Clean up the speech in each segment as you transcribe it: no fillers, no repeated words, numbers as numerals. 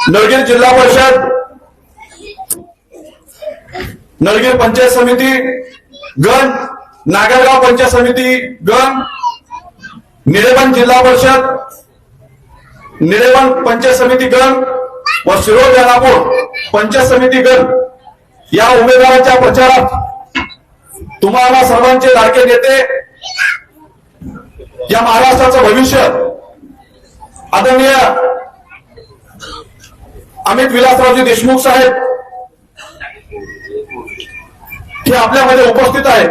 नळगीर जिल्हा परिषद, नळगीर पंचायत समिती गण, नागरगाव पंचायत समिती गण, निळेबंद जिल्हा परिषद, निळेबंद पंचायत समिती गण व शिरोळ बेलापूर पंचायत समिती गण या उमेदवारांच्या प्रचारात तुम्हाला सर्वांचे लाडके नेते, या महाराष्ट्राचं भविष्य आदरणीय अमित विलासरावजी देशमुख साहेब हे आपल्यामध्ये उपस्थित आहेत.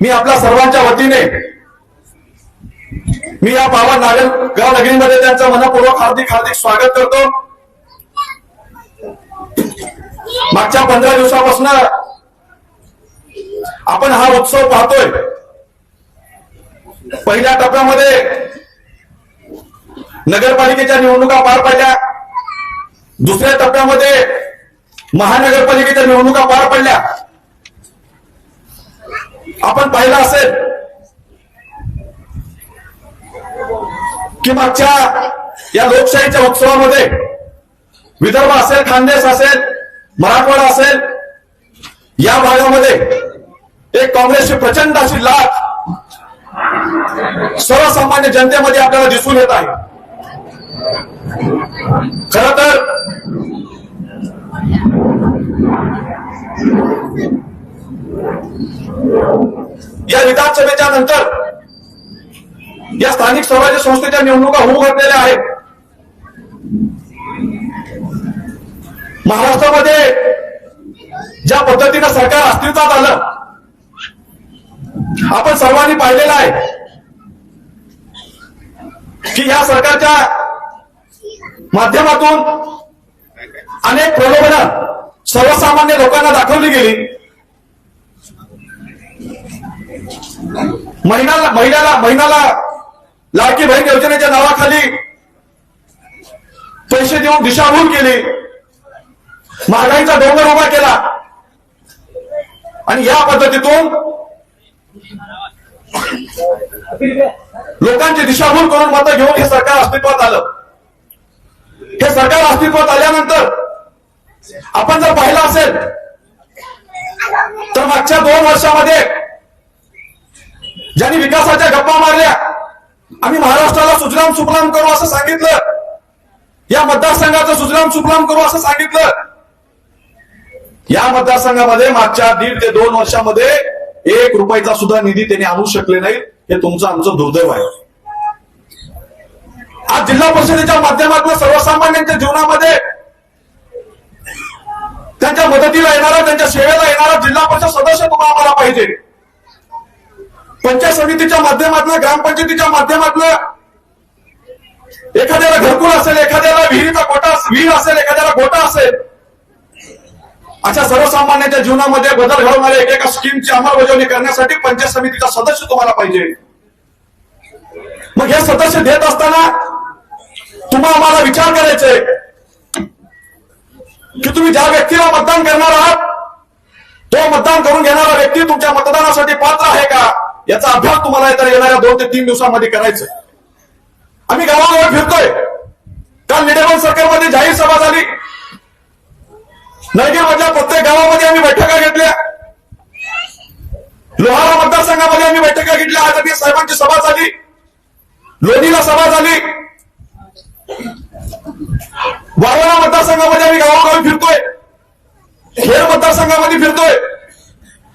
मी आपल्या सर्वांच्या वतीने मी या पावन नागरगाव नगरीमध्ये त्यांचं मनपूर्वक हार्दिक स्वागत करतो. मागच्या 15 दिवसापासून आपण हा उत्सव पाहतोय. पहिल्या टप्प्यामध्ये नगरपालिकेच्या निवडणुका पार पडल्या, दुसऱ्या टप्प्यामध्ये महानगरपालिकेच्या निवडणुका पार पडल्या. आपण पाहिलं असेल की मागच्या या लोकशाहीच्या उत्सवामध्ये विदर्भ असेल, खानदेश असेल, मराठवाडा असेल, या भागामध्ये एक काँग्रेसची प्रचंड अशी लाट सर्वसामान्य जनतेमध्ये आपल्याला दिसून येत आहे. खर तर या विधानसभेच्या नंतर या स्थानिक स्वराज्य संस्थेच्या निवडणुका होऊ घातलेल्या आहेत. महाराष्ट्रामध्ये ज्या पद्धतीनं सरकार अस्तित्वात आलं आपण सर्वांनी पाहिलेलं आहे की या सरकारच्या माध्यमातून अनेक प्रलोभनं सर्वसामान्य लोकांना दाखवली गेली. महिन्याला लाडकी बहीण योजनेच्या नावाखाली पैसे देऊन दिशाभूल केली, महागाईचा डोंगर उभा केला आणि या पद्धतीतून लोकांची दिशाभूल करून मतं घेऊन हे सरकार अस्तित्वात आलं. हे सरकार अस्तित्वात आल्यानंतर आपण जर पाहिलं असेल तर मागच्या 2 वर्षामध्ये ज्यांनी विकासाच्या गप्पा मारल्या, आम्ही महाराष्ट्राला सुजलाम सुफलाम करू असं सांगितलं, या मतदारसंघाचं सुजलाम सुफलाम करू असं सांगितलं. या मतदारसंघामध्ये मागच्या 1.5 ते 2 वर्षामध्ये 1 रुपयाचा सुद्धा निधी त्यांनी आणू शकले नाही. हे तुमचं आमचं दुर्दैव आहे. आज जिल्हा परिषदेच्या माध्यमातून सर्वसामान्यांच्या जीवनामध्ये त्यांच्या मदतीला येणारा, त्यांच्या सेवेला येणारा जिल्हा परिषद सदस्य तुम्हाला पाहिजे. पंचायत समितीच्या माध्यमातून, ग्रामपंचायतीच्या माध्यमातून एखाद्याला घरकुल असेल, एखाद्याला विहीर असेल, एखाद्याला गोटा असेल, अशा सर्वसामान्यांच्या जीवनामध्ये बदल घडवणाऱ्या एकेका स्कीमची अंमलबजावणी करण्यासाठी पंचायत समितीचा सदस्य तुम्हाला पाहिजे. मग हे सदस्य देत असताना तुम्हाला आम्हाला विचार करायचे की तुम्ही ज्या व्यक्तीला मतदान करणार आहात तो मतदान करून घेणारा व्यक्ती तुमच्या मतदानासाठी पात्र आहे का, याचा अभ्यास तुम्हाला येणाऱ्या 2 ते 3 दिवसांमध्ये करायचं. आम्ही गावागावात फिरतोय. काल निळेबंद सर्कलमध्ये जाहीर सभा झाली. नळगीरमधल्या प्रत्येक गावामध्ये आम्ही बैठका घेतल्या. लोहारा मतदारसंघामध्ये आम्ही बैठका घेतल्या. आज आम्ही साहेबांची सभा झाली, लोणीला सभा झाली. वारणा मतदारसंघामध्ये आम्ही गावागावी फिरतोय, खेड मतदारसंघामध्ये फिरतोय.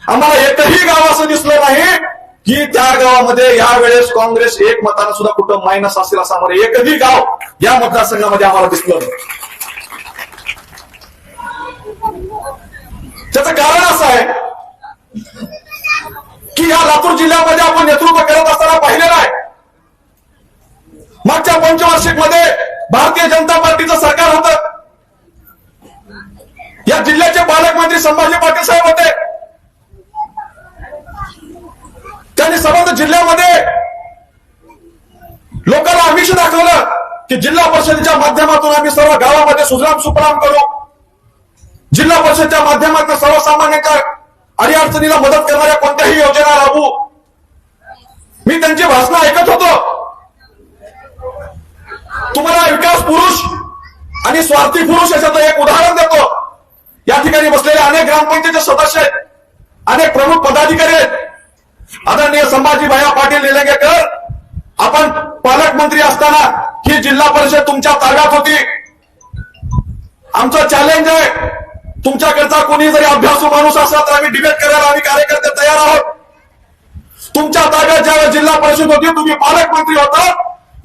आम्हाला एकही गाव असं दिसलं नाही की त्या गावामध्ये यावेळेस काँग्रेस 1 मतानं सुद्धा कुठं मायनस असेल असं आम्हाला एकही गाव या मतदारसंघामध्ये आम्हाला दिसलं. त्याचं कारण असं आहे की या लातूर जिल्ह्यामध्ये आपण नेतृत्व करत असताना पाहिलेलं आहे. मागच्या पंचवार्षिक मध्ये भारतीय जनता पार्टीचं सरकार होतं. या जिल्ह्याचे पालकमंत्री संभाजी पाटील साहेब होते. त्यांनी समस्त जिल्ह्यामध्ये लोकांना आमिष दाखवलं की जिल्हा परिषदेच्या माध्यमातून आम्ही सर्व गावामध्ये सुजलाम सुफलाम करू, जिल्हा परिषदेच्या माध्यमातून सर्वसामान्यांच्या अडीअडचणीला मदत करणाऱ्या कोणत्याही योजना राबवू. मी त्यांची भाषणं ऐकत होतो. तुम्हाला विकास पुरुष आणि स्वार्थी पुरुष याच्यातलं एक उदाहरण देतो. या ठिकाणी बसलेले अनेक ग्रामपंचायतचे सदस्य आहेत, अनेक प्रमुख पदाधिकारी आहेत. आदरणीय संभाजी भैया पाटील निलंगेकर, आपण पालकमंत्री असताना ही जिल्हा परिषद तुमच्या ताब्यात होती. आमचं चॅलेंज आहे, तुमच्याकडचा कोणी जरी अभ्यासू माणूस असला तर आम्ही डिबेट करायला आम्ही कार्यकर्ते तयार आहोत. तुमच्या ताब्यात ज्यावेळेस जिल्हा परिषद होती, तुम्ही पालकमंत्री होता.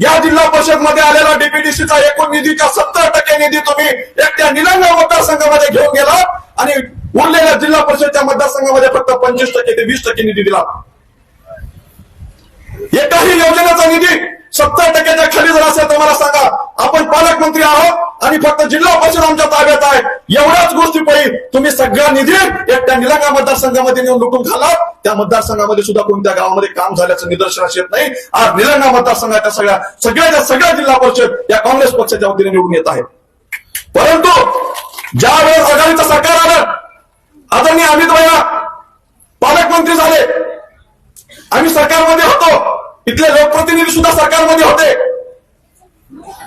या जिल्हा परिषद मध्ये आलेला डीपीडीसीचा एकूण निधीच्या 70% निधी तुम्ही एकट्या निलंगा मतदारसंघामध्ये घेऊन गेला आणि उरलेल्या जिल्हा परिषदच्या मतदारसंघामध्ये फक्त 25% ते 20% निधी दिला. एकाही योजनेचा निधी 70%च्या खाली जर असेल तर मला सांगा, आपण पालकमंत्री आहोत आणि फक्त जिल्हा परिषद आमच्या ताब्यात आहे. एवढ्याच गोष्टीपायी तुम्ही सगळा निधी एकट्या निलंगा मतदारसंघामध्ये नेऊन लुटून खालात. त्या मतदारसंघामध्ये सुद्धा कोणत्या गावामध्ये काम झाल्याचं निदर्शनास येत नाही. आज निलंगा मतदारसंघाच्या सगळ्या जिल्हा परिषद या काँग्रेस पक्षाच्या वतीने निवडून येत आहेत. परंतु ज्या वेळेस आघाडीचं सरकार आलं, आदरणीय अमित भैया पालकमंत्री झाले, आम्ही सरकारमध्ये होतो, इथले लोकप्रतिनिधी सुद्धा सरकारमध्ये होते.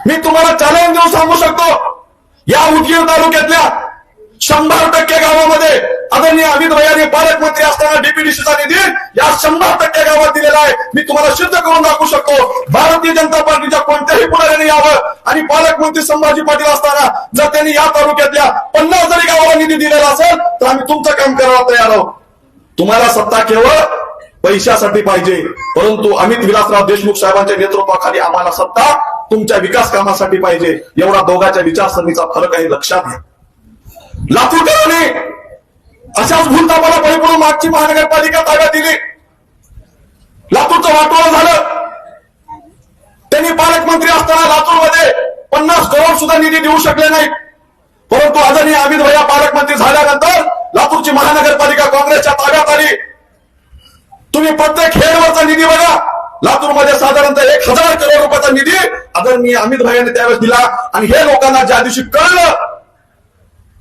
मी तुम्हाला चॅलेंज देऊन सांगू शकतो, या उदगीर तालुक्यातल्या 100% गावामध्ये आदरणीय अमित भैयाने पालकमंत्री असताना डीपीडीसीचा निधी या 100% गावात दिलेला आहे. मी तुम्हाला सिद्ध करून दाखवू शकतो. भारतीय जनता पार्टीच्या कोणत्याही पुढाऱ्याने यावं आणि पालकमंत्री संभाजी पाटील असताना जर त्यांनी या तालुक्यातल्या 50 जरी गावाला निधी दिलेला असेल तर आम्ही तुमचं काम करायला तयार आहोत. तुम्हाला सत्ता केवळ पैशासाठी पाहिजे, परंतु अमित विलासराव देशमुख साहेबांच्या नेतृत्वाखाली आम्हाला सत्ता तुमच्या विकास कामासाठी पाहिजे. एवढा दोघांच्या विचारसरणीचा फरक आहे, लक्षात घ्या. लातूरकरांनी अशाच भूलतापाला बळी पडून मागची महानगरपालिका ताब्यात दिली. लातूरचं वाटोळं झालं. त्यांनी पालकमंत्री असताना लातूरमध्ये 50 करोड सुद्धा निधी देऊ शकले नाही. परंतु आदरणीय अमित भैया पालकमंत्री झाल्यानंतर लातूरची महानगरपालिका काँग्रेसच्या ताब्यात आली. तुम्ही प्रत्येक हेडवरचा निधी बघा, लातूरमध्ये साधारणतः 1000 करोड रुपयाचा निधी आदरणीय अमित भैयाने त्यावेळेस दिला. आणि हे लोकांना ज्या दिवशी कळलं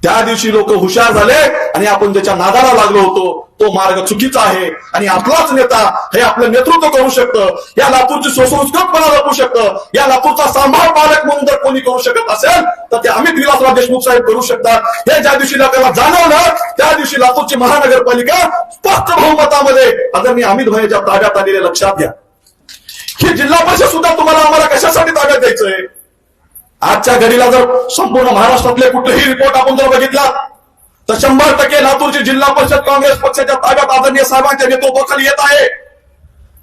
त्या दिवशी लोक हुशार झाले आणि आपण ज्याच्या नादाला लागलो होतो तो मार्ग चुकीचा आहे आणि आपलाच नेता हे आपलं नेतृत्व करू शकतं. या लातूरची सुसंस्कृतपणा जपू शकतं. या लातूरचा सांभाळ पालक म्हणून जर कोणी करू शकत असेल तर ते अमित विलासराव देशमुख साहेब करू शकतात. हे ज्या दिवशी लोकांना जाणवलं त्या दिवशी लातूरची महानगरपालिका स्पष्ट बहुमतामध्ये आदरणीय अमित भैयाच्या ताब्यात आलेले. लक्षात घ्या, ही जिल्हा परिषद सुद्धा तुम्हाला आम्हाला कशासाठी ताब्यात द्यायचंय? आजच्या घडीला जर संपूर्ण महाराष्ट्रातले कुठलेही रिपोर्ट आपण जर बघितला तर 100% लातूरची जिल्हा परिषद काँग्रेस पक्षाच्या ताब्यात आदरणीय साहेबांच्या नेतृत्वाखाली येत आहे.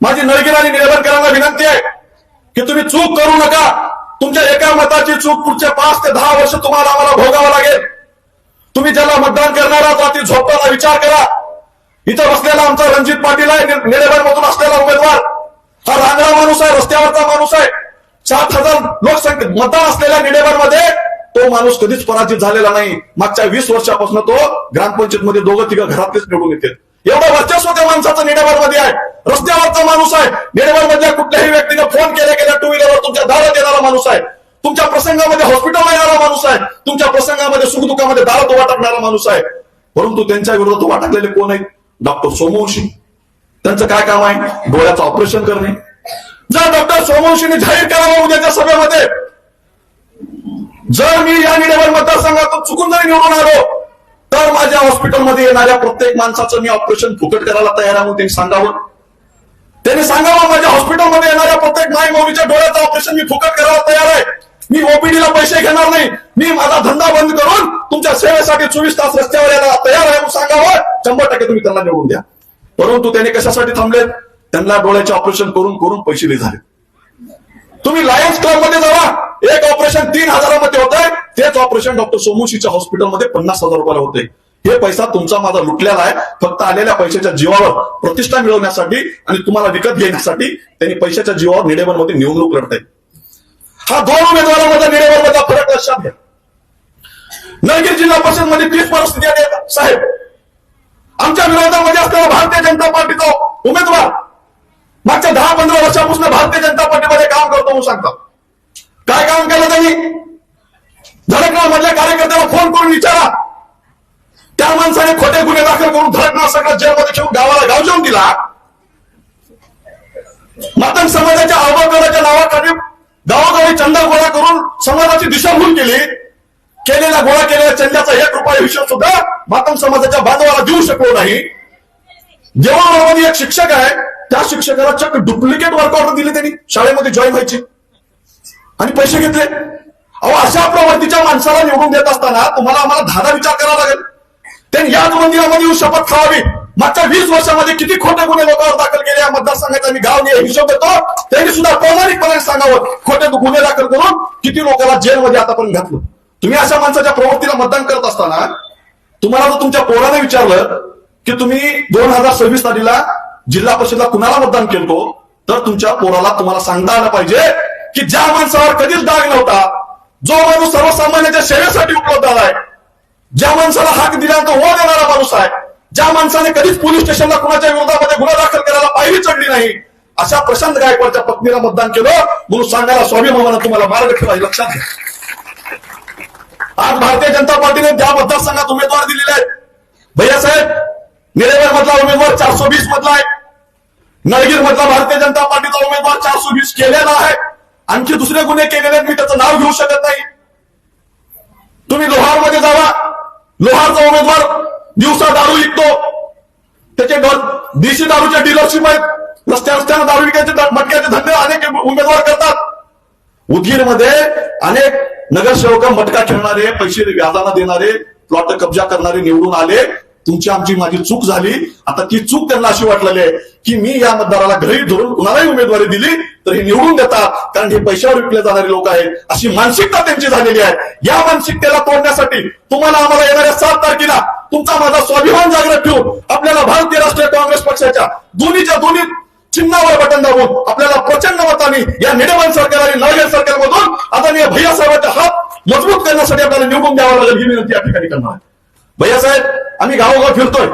माझी नळगिर आणि निलंगेकरांना विनंती आहे की तुम्ही चूक करू नका. तुमच्या एका मताची चूक पुढचे 5 ते 10 वर्ष तुम्हाला आम्हाला भोगावं लागेल. तुम्ही ज्याला मतदान करणार आहात रात्री झोपताना विचार करा. इथं बसलेला आमचा रणजित पाटील आहे, निळेबन मधून असलेला उमेदवार. हा रांगडा माणूस आहे, रस्त्यावरचा माणूस आहे. 7,000 लोकसंख्या मतदान असलेल्या निळेबनमध्ये तो माणूस कधीच पराजित झालेला नाही. मागच्या 20 वर्षापासून तो ग्रामपंचायतमध्ये 2-3 घरातलेच निवडून येते. एवढं वर्चस्व त्या माणसाचं निळेबनमध्ये आहे. रस्त्यावरचा माणूस आहे. निळेबनमधल्या कुठल्याही व्यक्तीने फोन केल्या 2 व्हीलरवर तुमच्या दारात येणारा माणूस आहे. तुमच्या प्रसंगामध्ये हॉस्पिटलला येणारा माणूस आहे. तुमच्या प्रसंगामध्ये सुखदुःखामध्ये दारात उभा टाकणारा माणूस आहे. परंतु त्यांच्या विरोधात उभा टाकलेले कोण आहेत? डॉक्टर सोमवंशी. त्यांचं काय काम आहे? डोळ्याचं ऑपरेशन करणे. जर डॉक्टर सोमवंशीने जाहीर करावं उद्याच्या सभेमध्ये जर मी या निळेबन मतदारसंघातून चुकून जरी निवडून आलो तर माझ्या हॉस्पिटलमध्ये येणाऱ्या प्रत्येक माणसाचं मी ऑपरेशन फुकट करायला तयार आहे. त्यांनी सांगावं. त्यांनी सांगावं माझ्या हॉस्पिटलमध्ये येणाऱ्या प्रत्येक माय मौलीच्या डोळ्याचं ऑपरेशन मी फुकट करायला तयार आहे. मी ओपीडीला पैसे घेणार नाही. मी माझा धंदा बंद करून तुमच्या सेवेसाठी 24 तास रस्त्यावर यायला तयार आहे म्हणून सांगावं. 100% तुम्ही त्यांना निवडून द्या. परंतु त्यांनी कशासाठी थांबलेत? त्यांना डोळ्याचे ऑपरेशन करून करून पैसे दिले झाले. तुम्ही लायन्स क्लबमध्ये जावा, एक ऑपरेशन 3,000 मध्ये होत आहे. तेच ऑपरेशन डॉक्टर सोमवंशीच्या हॉस्पिटलमध्ये 50,000 रुपयाला होते. हे पैसा तुमचा माझा लुटलेला आहे. फक्त आलेल्या पैशाच्या जीवावर प्रतिष्ठा मिळवण्यासाठी आणि तुम्हाला विकत घेण्यासाठी त्यांनी पैशाच्या जीवावर निळेबनमध्ये निवडणूक लढत आहे. हा 2 उमेदवारांमध्ये निळेबनमधला फरक लक्षात घ्या. नळगीर जिल्हा परिषद मध्ये तीच परिस्थिती आहे साहेब. आमच्या विरोधामध्ये असलेला भारतीय जनता पार्टीचा उमेदवार मागच्या 10-15 वर्षापासून भारतीय जनता पार्टीमध्ये काम करतो म्हणून सांगतात. काय काम केलं त्यांनी? धडकनाळ मधल्या कार्यकर्त्याला फोन करून विचारा. त्या माणसाने खोटे गुन्हे दाखल करून धडकनाळ सगळं जेलमध्ये ठेवून गावाला गाव जेवून दिला. मातंग समाजाच्या अवघडाच्या नावाखाली गावोगावी चंदा गोळा करून समाजाची दिशाभूल केली. केलेला गोळा केलेल्या चंद्याचा 1 रुपया हिशोब सुद्धा मातंग समाजाच्या बांधवाला देऊ शकलो नाही. जेव्हा एक शिक्षक आहे, त्या शिक्षकाला चक्क डुप्लिकेट वर्क ऑर्डर दिली त्यांनी शाळेमध्ये जॉईन व्हायची आणि पैसे घेतले. अहो, अशा प्रवृत्तीच्या माणसाला निवडून देत असताना तुम्हाला आम्हाला धाडा विचार करावा लागेल. त्यांनी याच मंदिरामध्ये येऊन शपथ खावावी. मागच्या 20 वर्षामध्ये किती खोटे गुन्हे लोकांवर दाखल केले या मतदारसंघाचा मी गाव हिशोब देतो. त्यांनी सुद्धा प्रामाणिकपणे सांगावं खोटे गुन्हे दाखल करून किती लोकांना जेलमध्ये आतापर्यंत घातलं. तुम्ही अशा माणसाच्या प्रवृत्तीला मतदान करत असताना तुम्हाला जर तुमच्या पोराने विचारलं की तुम्ही 2026 तारखेला जिल्हा परिषदला कुणाला मतदान केलं, तर तुमच्या पोराला तुम्हाला सांगता आलं पाहिजे की ज्या माणसावर कधीच डाग नव्हता, जो माणूस सर्वसामान्यांच्या सेवेसाठी उपलब्ध आलाय, ज्या माणसाला हाक दिल्यानंतर हो देणारा माणूस आहे, ज्या माणसाने कधीच पोलीस स्टेशनला कुणाच्या विरोधामध्ये गुन्हा दाखल करायला पायरी चढली नाही, अशा प्रशांत गायकवाडच्या पत्नीला मतदान केलं म्हणून सांगायला स्वाभिमानानं तुम्हाला मार्ग ठेवायला लक्षात घ्या. आज भारतीय जनता पार्टीने ज्या मतदारसंघात उमेदवार दिलेले आहेत, भैयासाहेब निरेवर मधला उमेदवार 420 मधला आहे, नळगीर मधला भारतीय जनता पार्टीचा उमेदवार 420 केलेला आहे. आणखी दुसरे गुन्हे केलेले मी त्याचं नाव घेऊ शकत नाही. तुम्ही लोहारमध्ये जावा, लोहारचा उमेदवार दिवसा दारू विकतो, त्याचे देशी दारूच्या डीलरशिप आहेत, रस्त्यानं दारू विकायचे मटक्याचे धंदे अनेक उमेदवार करतात. उदगीरमध्ये अनेक नगरसेवक मटका खेळणारे, पैसे व्याजाला देणारे, प्लॉट कब्जा करणारे निवडून आले. तुमची आमची माझी चूक झाली. आता ती चूक त्यांना अशी वाटलेली आहे की मी या मतदाराला घरी धरून कुणालाही उमेदवारी दिली तर हे निवडून देतात, कारण हे पैशावर विकले जाणारे लोक आहेत, अशी मानसिकता त्यांची झालेली आहे. या मानसिकतेला तोडण्यासाठी तुम्हाला आम्हाला येणाऱ्या 7 तारखेला तुमचा माझा स्वाभिमान जागृत ठेवून आपल्याला भारतीय राष्ट्रीय काँग्रेस पक्षाच्या दोन्ही चिन्हावर बटन दाबून आपल्याला प्रचंड मताने या निडमान सरकार आणि नळगीर सरकारमधून आदरणीय भैयासाहेबांचा हात मजबूत करण्यासाठी आपल्याला निवडून द्यावा लागेल ही विनंती या ठिकाणी करणार. भैयासाहेब, आम्ही गावोगाव फिरतोय.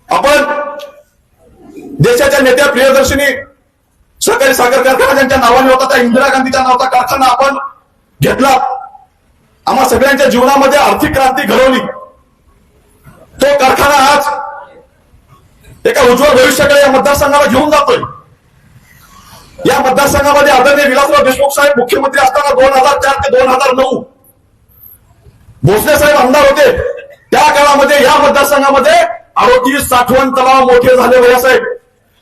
आपण देशाच्या नेत्या प्रियदर्शनी सहकारी साखर कारखाना ज्यांच्या नावाने होता त्या इंदिरा गांधीच्या नावाचा कारखाना आपण घेतला. आम्हा सगळ्यांच्या जीवनामध्ये आर्थिक क्रांती घडवली. तो कारखाना आज एका उज्ज्वल भविष्याकडे या मतदारसंघाला घेऊन जातोय. या मतदारसंघामध्ये आदरणीय विलासराव देशमुख साहेब मुख्यमंत्री असताना 2004 ते 2009 भोसले साहेब आमदार होते. त्या काळामध्ये या मतदारसंघामध्ये 38 साठवण तलाव मोठे झाले भैयासाहेब.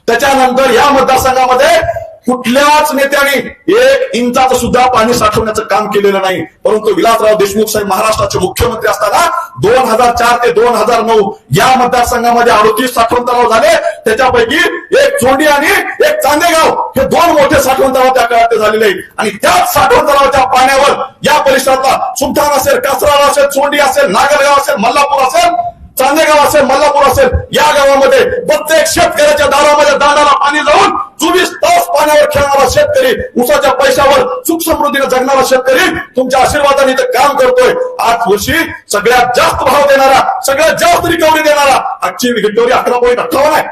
त्याच्यानंतर या मतदारसंघामध्ये कुठल्याच नेत्याने 1 इंचाचं सुद्धा पाणी साठवण्याचं काम केलेलं नाही. परंतु विलासराव देशमुख साहेब महाराष्ट्राचे मुख्यमंत्री असताना 2004 ते 2009 या मतदारसंघामध्ये 38 साठवण तलाव झाले. त्याच्यापैकी 1 चोंडी आणि 1 चांदेगाव हे 2 मोठे साठवण तलाव त्या काळात झालेले आहेत. आणि त्याच साठवण तलावाच्या पाण्यावर या परिसरातला सुमठाण असेल, कासराळ असेल, चोंडी असेल, नागरगाव असेल, मल्लापूर असेल, चांदेगाव असेल, मल्लापूर असेल, या गावामध्ये प्रत्येक शेतकऱ्याच्या दारामध्ये दांडाला पाणी जाऊन 24 तास पाण्यावर खेळणारा शेतकरी, उसाच्या पैशावर सुख समृद्धीने जगणारा शेतकरी तुमच्या आशीर्वादाने इथं काम करतोय. आज वर्षी सगळ्यात जास्त भाव देणारा, सगळ्यात जास्त रिकव्हरी देणारा, आजची रिकव्हरी 11.58 आहे.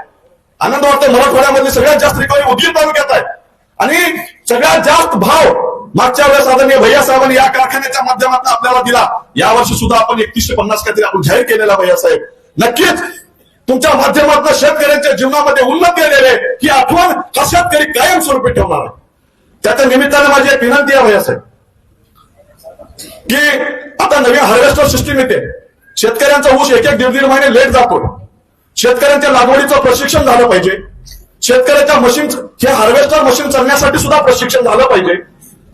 आनंद वाटतोय. मराठवाड्यामध्ये सगळ्यात जास्त रिकव्हरी उदगीर तालुक्यात आहे. आणि सगळ्यात जास्त भाव मागच्या वेळेस आदरणीय भैयासाहेबांनी या कारखान्याच्या माध्यमातून आपल्याला दिला. यावर्षी सुद्धा आपण 3150 काहीतरी आपण जाहीर केलेला भैयासाहेब. नक्कीच तुमच्या माध्यमातून शेतकऱ्यांच्या जीवनामध्ये उन्नती आलेली आहे ही आठवण हा शेतकरी कायमस्वरूपी ठेवणार आहे. त्याच्या निमित्ताने माझी एक विनंती आहे भैयासाहेब की आता नवीन हार्वेस्टर सिस्टीम येते. शेतकऱ्यांचा ऊस 1-1, 1.5 महिने लेट जातोय. शेतकऱ्यांच्या लागवडीचं प्रशिक्षण झालं पाहिजे. शेतकऱ्याच्या मशीन हे हार्वेस्टर मशीन चालण्यासाठी सुद्धा प्रशिक्षण झालं पाहिजे.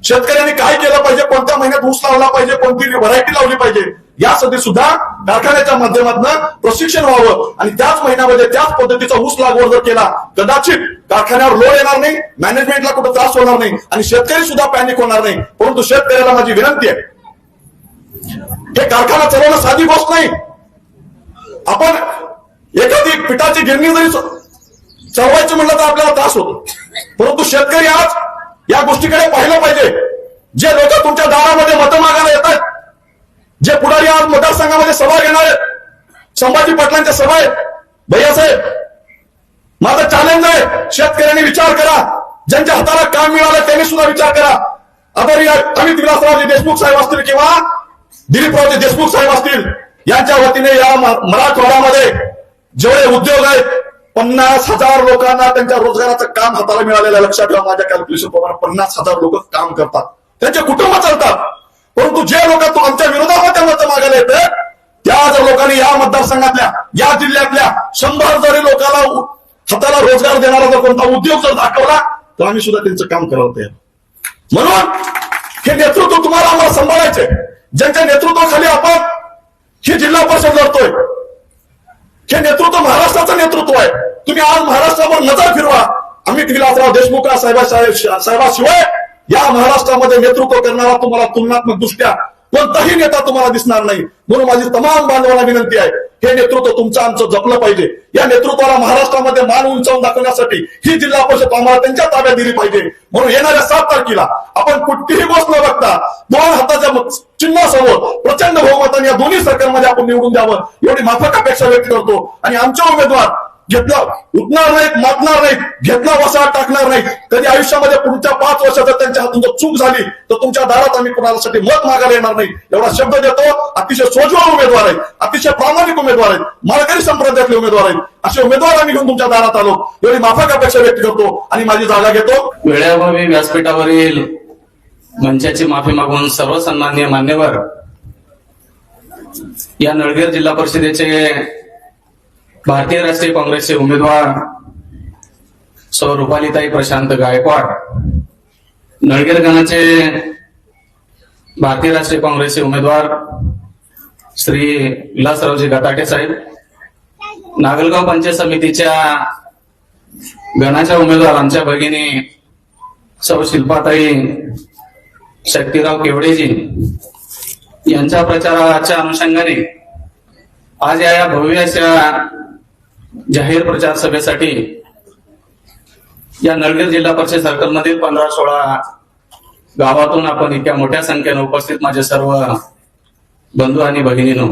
शेतकऱ्यांनी काय केलं पाहिजे, कोणत्या महिन्यात ऊस लावला पाहिजे, कोणती व्हरायटी लावली पाहिजे, यासाठी सुद्धा कारखान्याच्या माध्यमातून प्रशिक्षण व्हावं. आणि त्याच महिन्यामध्ये त्याच पद्धतीचा ऊस लागवड जर केला कदाचित कारखान्यावर लोड येणार नाही, मॅनेजमेंटला कुठं त्रास होणार नाही आणि शेतकरी सुद्धा पॅनिक होणार नाही. परंतु शेतकऱ्याला माझी विनंती आहे, हे कारखाना चालवणं साधी गोष्ट नाही. आपण एखादी पिठाची गिरणी जरी चालवायची म्हणलं तर आपल्याला त्रास होतो. परंतु शेतकरी आज या गोष्टीकडे पाहिलं पाहिजे. जे लोक तुमच्या दारामध्ये मतं मागायला येतात, जे पुढारी आज मतदारसंघामध्ये सभा घेणार आहेत, संभाजी पाटलांच्या सभा आहेत, भैयासाहेब माझं चॅलेंज आहे, शेतकऱ्यांनी विचार करा. ज्यांच्या हाताला काम मिळालं त्यांनी सुद्धा विचार करा. आदरणीय अमित विलासरावजी देशमुख साहेब असतील किंवा दिलीपरावजी देशमुख साहेब असतील, यांच्या वतीने या मराठवाड्यामध्ये जेवढे उद्योग आहेत 50,000 लोकांना त्यांच्या रोजगाराचं काम हाताला मिळालेलं. लक्षात ठेवा, माझ्या कॅल्क्युलेशन प्रमाणे 50,000 लोक काम करतात, त्यांचे कुटुंब चालतात. परंतु जे लोक आमच्या विरोधामध्ये मत मागायला येते त्या जर लोकांनी या मतदारसंघातल्या या जिल्ह्यातल्या 100 जरी लोकांना हाताला रोजगार देणारा जर कोणता उद्योग जर दाखवला तर आम्ही सुद्धा त्यांचं काम करायला तयार. म्हणून हे नेतृत्व तुम्हाला आम्हाला सांभाळायचंय. ज्यांच्या नेतृत्वाखाली आपण ही जिल्हा परिषद लढतोय हे नेतृत्व महाराष्ट्राचं नेतृत्व आहे. तुम्ही आज महाराष्ट्रावर नजर फिरवा. आम्ही विलासराव देशमुख साहेबाशिवाय या महाराष्ट्रामध्ये नेतृत्व करणारा तुम्हाला तुलनात्मक दृष्ट्या कोणताही नेता तुम्हाला दिसणार नाही. म्हणून माझी तमाम बांधवांना विनंती आहे, हे नेतृत्व तुमचं आमचं जपलं पाहिजे. या नेतृत्वाला महाराष्ट्रामध्ये मान उंचावून दाखवण्यासाठी ही जिल्हा परिषद आम्हाला त्यांच्या ताब्यात दिली पाहिजे. म्हणून येणाऱ्या 7 तारखेला आपण कुठलीही गोष्ट न बघता 2 हाताच्या चिन्हासमोर प्रचंड बहुमताने या दोन्ही सरकारमध्ये आपण निवडून द्यावं एवढी माफक अपेक्षा व्यक्त करतो. आणि आमचे उमेदवार घेतला उठणार नाहीत, मातणार नाहीत, घेतला वसा टाकणार नाहीत. कधी आयुष्यामध्ये पुढच्या 5 वर्षात त्यांच्या हातून जर चूक झाली तर तुमच्या दारात आम्ही कुणासाठी मत मागायला येणार नाही एवढा शब्द देतो. अतिशय सोजवळ उमेदवार आहेत, अतिशय प्रामाणिक उमेदवार आहेत, माळकरी संप्रदायातले उमेदवार आहेत. असे उमेदवार आम्ही घेऊन तुमच्या दारात आलो एवढी माफक अपेक्षा व्यक्त करतो आणि माझी जागा घेतो. वेळेअभावी व्यासपीठावरील मंचाची माफी मागून सर्व सन्माननीय मान्यवर या नळगीर जिल्हा परिषदेचे भारतीय राष्ट्रीय काँग्रेसचे उमेदवार सौ रुपालीताई प्रशांत गायकवाड, नळगीर गणाचे भारतीय राष्ट्रीय काँग्रेसचे उमेदवार श्री विलासरावजी गताटे साहेब, नागलगाव पंचायत समितीच्या गणाच्या उमेदवार आमच्या भगिनी सौ शिल्पाताई शक्तीराव केवडेजी यांच्या प्रचाराच्या अनुषंगाने आज या भव्य अशा जाहीर प्रचार सभेसाठी या नळगीर जिल्हा परिषद सर्कलमधील 15-16 गावातून आपण इतक्या मोठ्या संख्येने उपस्थित माझे सर्व बंधू आणि भगिनींनो,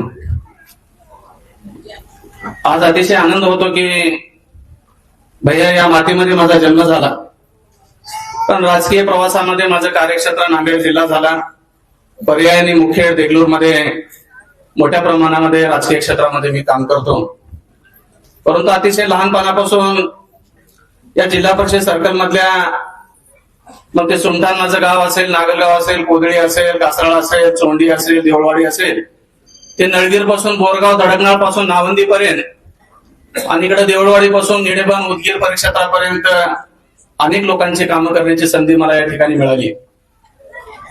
आज अतिशय आनंद होतो की भैया या मातीमध्ये माझा जन्म झाला, पण राजकीय प्रवासामध्ये माझं कार्यक्षेत्र नांदेड जिल्हा झाला. पर्यायाने मुखेड देगलूरमध्ये मोठ्या प्रमाणामध्ये राजकीय क्षेत्रामध्ये मी काम करतो. परंतु अतिशय लहानपणापासून या जिल्हा परिषद सर्कल मधल्या मग ते सुमठाण माझं गाव असेल, नागलगाव असेल, कोदळी असेल, कासराळ असेल, चोंडी असेल, देवळवाडी असेल, ते नळगीर पासून बोरगाव धडकनाळ पासून नावंदी पर्यंत आणि इकडे देवळवाडी पासून निडेबन उदगीर परिक्षेत्रापर्यंत अनेक लोकांची कामं करण्याची संधी मला या ठिकाणी मिळाली.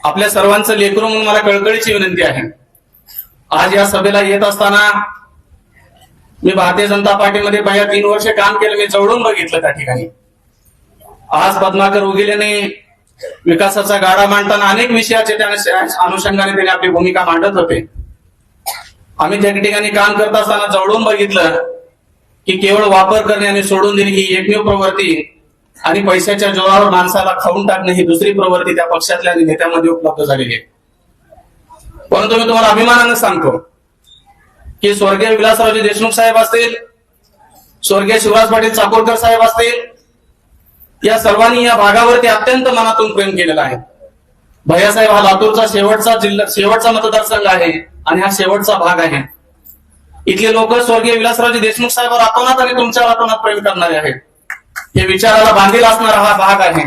आपल्या सर्वांचं लेकरू म्हणून मला कळकळीची विनंती आहे. आज या सभेला येत असताना मी भारतीय जनता पार्टीमध्ये पहिल्या 3 वर्षे काम केलं, मी जवळून बघितलं त्या ठिकाणी. आज पद्माकर उगिलेने विकासाचा गाडा मांडताना अनेक विषयाचे त्या अनुषंगाने त्यांनी आपली भूमिका मांडत होते. आम्ही त्या ठिकाणी काम करत असताना जवळून बघितलं की केवळ वापर करणे आणि सोडून देणे ही एकमेव प्रवृत्ती आणि पैशाच्या जोरावर माणसाला खाऊन टाकणे ही दुसरी प्रवृत्ती त्या पक्षातल्या आणि नेत्यामध्ये उपलब्ध झालेली आहे. परंतु मी तुम्हाला अभिमानाने सांगतो की स्वर्गीय विलासरावजी देशमुख साहेब असतील, स्वर्गीय शिवराज पाटील चाकूरकर साहेब असतील, या सर्वांनी या भागावरती अत्यंत मनातून प्रेम केलेलं आहे. भैयासाहेब हा लातूरचा शेवटचा मतदारसंघ आहे आणि हा शेवटचा भाग आहे. इथले लोक स्वर्गीय विलासरावजी देशमुख साहेबांवर आतोनात आणि तुमच्यावर आतोनात प्रेम करणारे आहेत. हे विचाराला बांधील असणारा हा भाग आहे.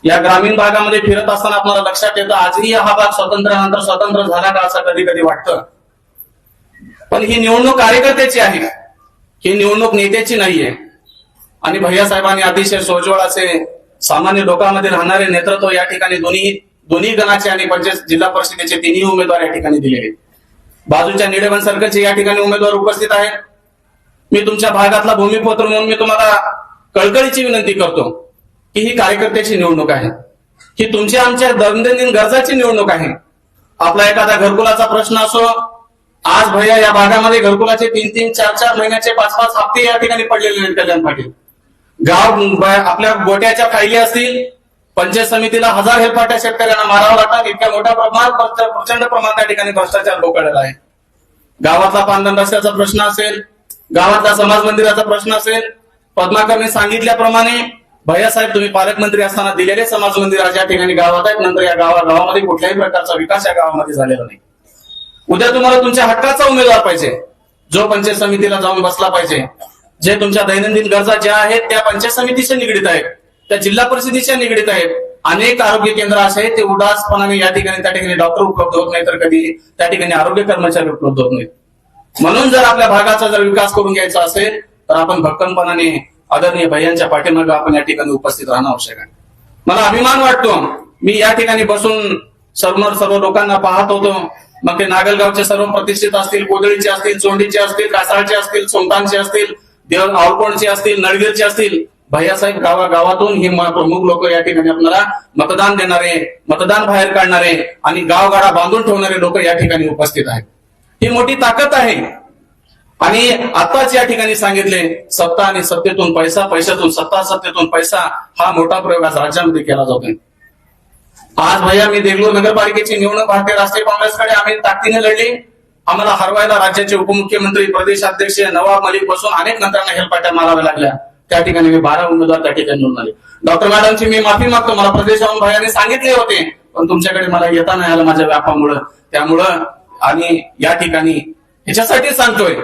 या ग्रामीण भागामध्ये फिरत असताना आपल्याला लक्षात येतं आजही हा भाग स्वातंत्र्यानंतर स्वतंत्र झाला का असं कधी कधी वाटतं. पण ही निवडणूक कार्यकर्त्याची आहे, ही निवडणूक नेत्याची नाहीये. आणि भैया साहेबांनी अतिशय सोजवळ असे सामान्य लोकांमध्ये राहणारे नेतृत्व या ठिकाणी दोन्ही गणाचे आणि पंचायत जिल्हा परिषदेचे 3ही उमेदवार या ठिकाणी दिलेले. बाजूच्या निडेबन सर्कलचे या ठिकाणी उमेदवार उपस्थित आहेत. मी तुमच्या भागातला भूमिपुत्र म्हणून मी तुम्हाला कळकळीची विनंती करतो की ही कार्यकर्त्याची निवडणूक आहे, ही तुमच्या आमच्या दैनंदिन गरजाची निवडणूक आहे. आपला एखादा घरकुलाचा प्रश्न असो, आज भैया या भागामध्ये घरकुलाचे 3-3, 4-4 महिन्याचे 5-5 हप्ते या ठिकाणी पडलेले आहेत. कल्याण पाटील गाव आपल्या गोट्याच्या फायली असतील, पंचायत समितीला 1000 हेलपाट्या शेतकऱ्यांना मारावं लागतात. इतक्या मोठ्या प्रमाणात प्रचंड प्रमाणात त्या ठिकाणी भ्रष्टाचार लोकळलेला आहे. गावातला पांढरण रस्त्याचा प्रश्न असेल, गावातला समाज मंदिराचा प्रश्न असेल, पद्माकरने सांगितल्याप्रमाणे भैयासाहेब तुम्ही पालकमंत्री असताना दिलेले समाज मंदिर आज या ठिकाणी गावात आहेत. नंतर या गावामध्ये कुठल्याही प्रकारचा विकास या गावामध्ये झालेला नाही. उद्या तुम्हाला तुमच्या हक्काचा उमेदवार पाहिजे, जो पंचायत समितीला जाऊन बसला पाहिजे, जे तुमच्या दैनंदिन गरजा ज्या आहेत त्या पंचायत समितीच्या निगडीत आहेत, त्या जिल्हा परिषदेच्या निगडीत आहेत. अनेक आरोग्य केंद्र असे आहेत ते उदासपणाने या ठिकाणी त्या ठिकाणी डॉक्टर उपलब्ध होत नाही, तर कधी त्या ठिकाणी आरोग्य कर्मचारी उपलब्ध होत नाहीत. म्हणून जर आपल्या भागाचा जर विकास करून घ्यायचा असेल तर आपण भक्कमपणाने आदरणीय भैयांच्या पाठीमागे आपण या ठिकाणी उपस्थित राहणं आवश्यक आहे. मला अभिमान वाटतो, मी या ठिकाणी बसून सर्व लोकांना पाहत होतो. मग ते नागलगावचे सर्व प्रतिष्ठित असतील, कोदळीचे असतील, चोंडीचे असतील, कासाळचे असतील, सोमटांचे असतील, आवळकोणचे असतील, नळगीरचे असतील, भैयासाहेब गावागावातून ही प्रमुख लोक या ठिकाणी आपल्याला मतदान देणारे, मतदान बाहेर काढणारे आणि गावगाडा बांधून ठेवणारे लोक या ठिकाणी उपस्थित आहेत. ही मोठी ताकद आहे. आणि आताच या ठिकाणी सांगितले, सत्ता आणि सत्तेतून पैसा, पैशातून सत्ता, सत्तेतून पैसा, हा मोठा प्रयोग आज राज्यामध्ये केला जातोय. आज भैया मी देगलूर नगरपालिकेची निवडणूक भारतीय राष्ट्रीय काँग्रेसकडे आम्ही ताकदीने लढली. आम्हाला हरवायला राज्याचे उपमुख्यमंत्री, प्रदेश अध्यक्ष नवाब मलिक पासून अनेक मंत्र्यांना हेलपाट्या माराव्या लागल्या. त्या ठिकाणी मी 12 उमेदवार त्या ठिकाणी निवडून आले. डॉक्टर मॅडमची मी माफी मागतो, मला प्रदेशाहून भैयाने सांगितले होते, पण तुमच्याकडे मला येता नाही आलं माझ्या व्यापामुळं. त्यामुळं आणि या ठिकाणी ह्याच्यासाठी सांगतोय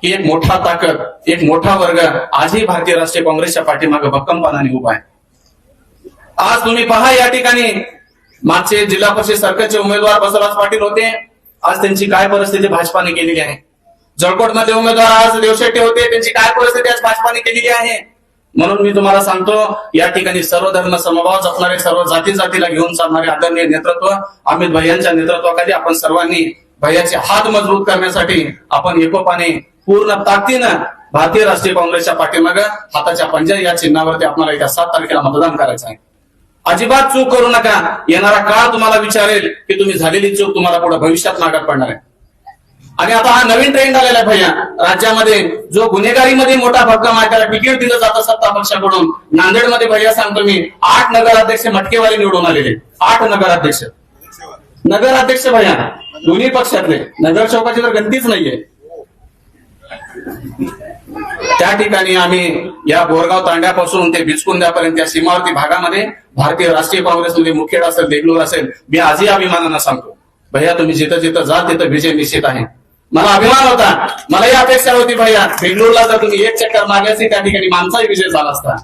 की एक मोठा ताकद, एक मोठा वर्ग आजही भारतीय राष्ट्रीय काँग्रेसच्या पाठीमागे भक्कमपणाने उभा आहे. आज तुम्ही पहा या ठिकाणी मागचे जिल्हा परिषद सरकारचे उमेदवार बसवराज पाटील होते, आज त्यांची काय परिस्थिती भाजपाने केलेली आहे. जळकोटमध्ये उमेदवार आज देवशेट्टी होते, त्यांची काय परिस्थिती आज भाजपाने केलेली आहे. म्हणून मी तुम्हाला सांगतो, या ठिकाणी सर्व धर्म समभाव जपणारे, सर्व जातीला घेऊन चालणारे आदरणीय नेतृत्व अमित भैयांच्या नेतृत्वाखाली आपण सर्वांनी भैयाचे हात मजबूत करण्यासाठी आपण एकोपाने पूर्ण ताकदीनं भारतीय राष्ट्रीय काँग्रेसच्या पाठीमागे हाताच्या पंजा या चिन्हावरती आपल्याला येत्या 7 तारखेला मतदान करायचं आहे. अजिबात चूक करू नका. येणारा काळ तुम्हाला विचारेल की तुम्ही झालेली चूक तुम्हाला पुढे भविष्यात मागात पडणार आहे. आणि आता हा नवीन ट्रेंड आलेला आहे भैया, राज्यामध्ये जो गुन्हेगारीमध्ये मोठा भक्कम आहे त्याला तिकीट दिलं जातं सत्ता पक्षाकडून. नांदेडमध्ये भैया सांगतो मी 8 नगराध्यक्ष मटकेवाले निवडून आलेले, 8 नगराध्यक्ष भैया, दोन्ही पक्षातले. नगरसेवकाची तर गणतीच नाहीये. त्या ठिकाणी आम्ही या बोरगाव तांड्यापासून ते बिचकुंद्यापर्यंत या सीमावर्ती भागामध्ये भारतीय राष्ट्रीय काँग्रेसमध्ये मुखेड असेल, देगलूर असेल, मी आजही अभिमानानं सांगतो भैया तुम्ही जिथं जिथं जा तिथं विजय निश्चित आहे. मला अभिमान होता, मला ही अपेक्षा होती भैया बेंगलोरला जर तुम्ही एक चक्कर मारल्याची त्या ठिकाणी माणसाही विजय झाला असता.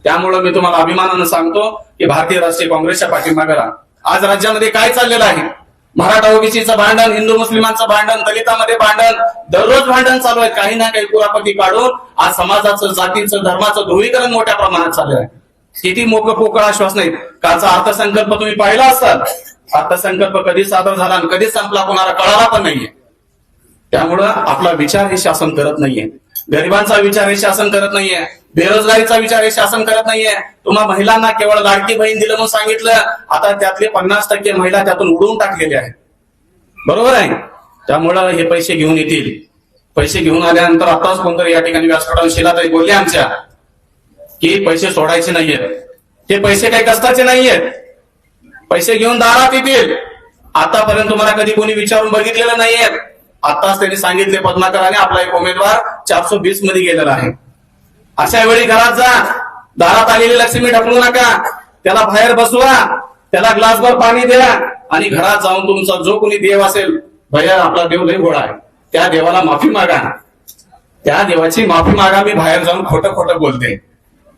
त्यामुळे मी तुम्हाला अभिमानानं सांगतो की भारतीय राष्ट्रीय काँग्रेसच्या पाठीमागे राहा. आज राज्यामध्ये काय चाललेलं आहे, मराठा ओबीसीचं भांडण, हिंदू मुस्लिमांचं भांडण, दलितांमध्ये भांडण, दररोज भांडण चालू आहे. काही ना काही कुरापती काढून आज समाजाचं, जातीचं, धर्माचं ध्रुवीकरण मोठ्या प्रमाणात चालू आहे. किती मोकळं पोकळ आश्वास नाही. कालचा अर्थसंकल्प तुम्ही पाहिला असाल, अर्थसंकल्प कधी सादर झाला आणि कधी संपला कोणाला कळाला पण नाहीये. त्यामुळं आपला विचार हे शासन करत नाहीये, गरिबांचा विचार हे शासन करत नाहीये, बेरोजगारीचा विचार हे शासन करत नाहीये. तुम्हा महिलांना केवळ लाडकी बहीण दिलं म्हणून सांगितलं, आता त्यातले 50% महिला त्यातून उडवून टाकलेले आहेत. बरोबर आहे. त्यामुळं हे पैसे घेऊन येतील. पैसे घेऊन आल्यानंतर आताच कोणतरी या ठिकाणी व्यासपीठावर शिलाताई बोलले आमच्या की पैसे सोडायचे नाहीयेत, हे पैसे काही कष्टाचे नाहीयेत, पैसे घेऊन दारात येतील. आतापर्यंत तुम्हाला कधी कोणी विचारून बघितलेलं नाहीये. आताच त्यांनी सांगितले पद्माकरांनी आपला एक उमेदवार 420 मध्ये गेलेला आहे. अशा वेळी घरात जा, दारात आलेली लक्ष्मी ढकलू नका, त्याला बाहेर बसवा, त्याला ग्लासभर पाणी द्या आणि घरात जाऊन तुमचा जो कोणी देव असेल, भैया आपला देव लय गोळा आहे, त्या देवाला माफी मागा. त्या देवाची माफी मागा. मी बाहेर जाऊन खोटं खोटं बोलते,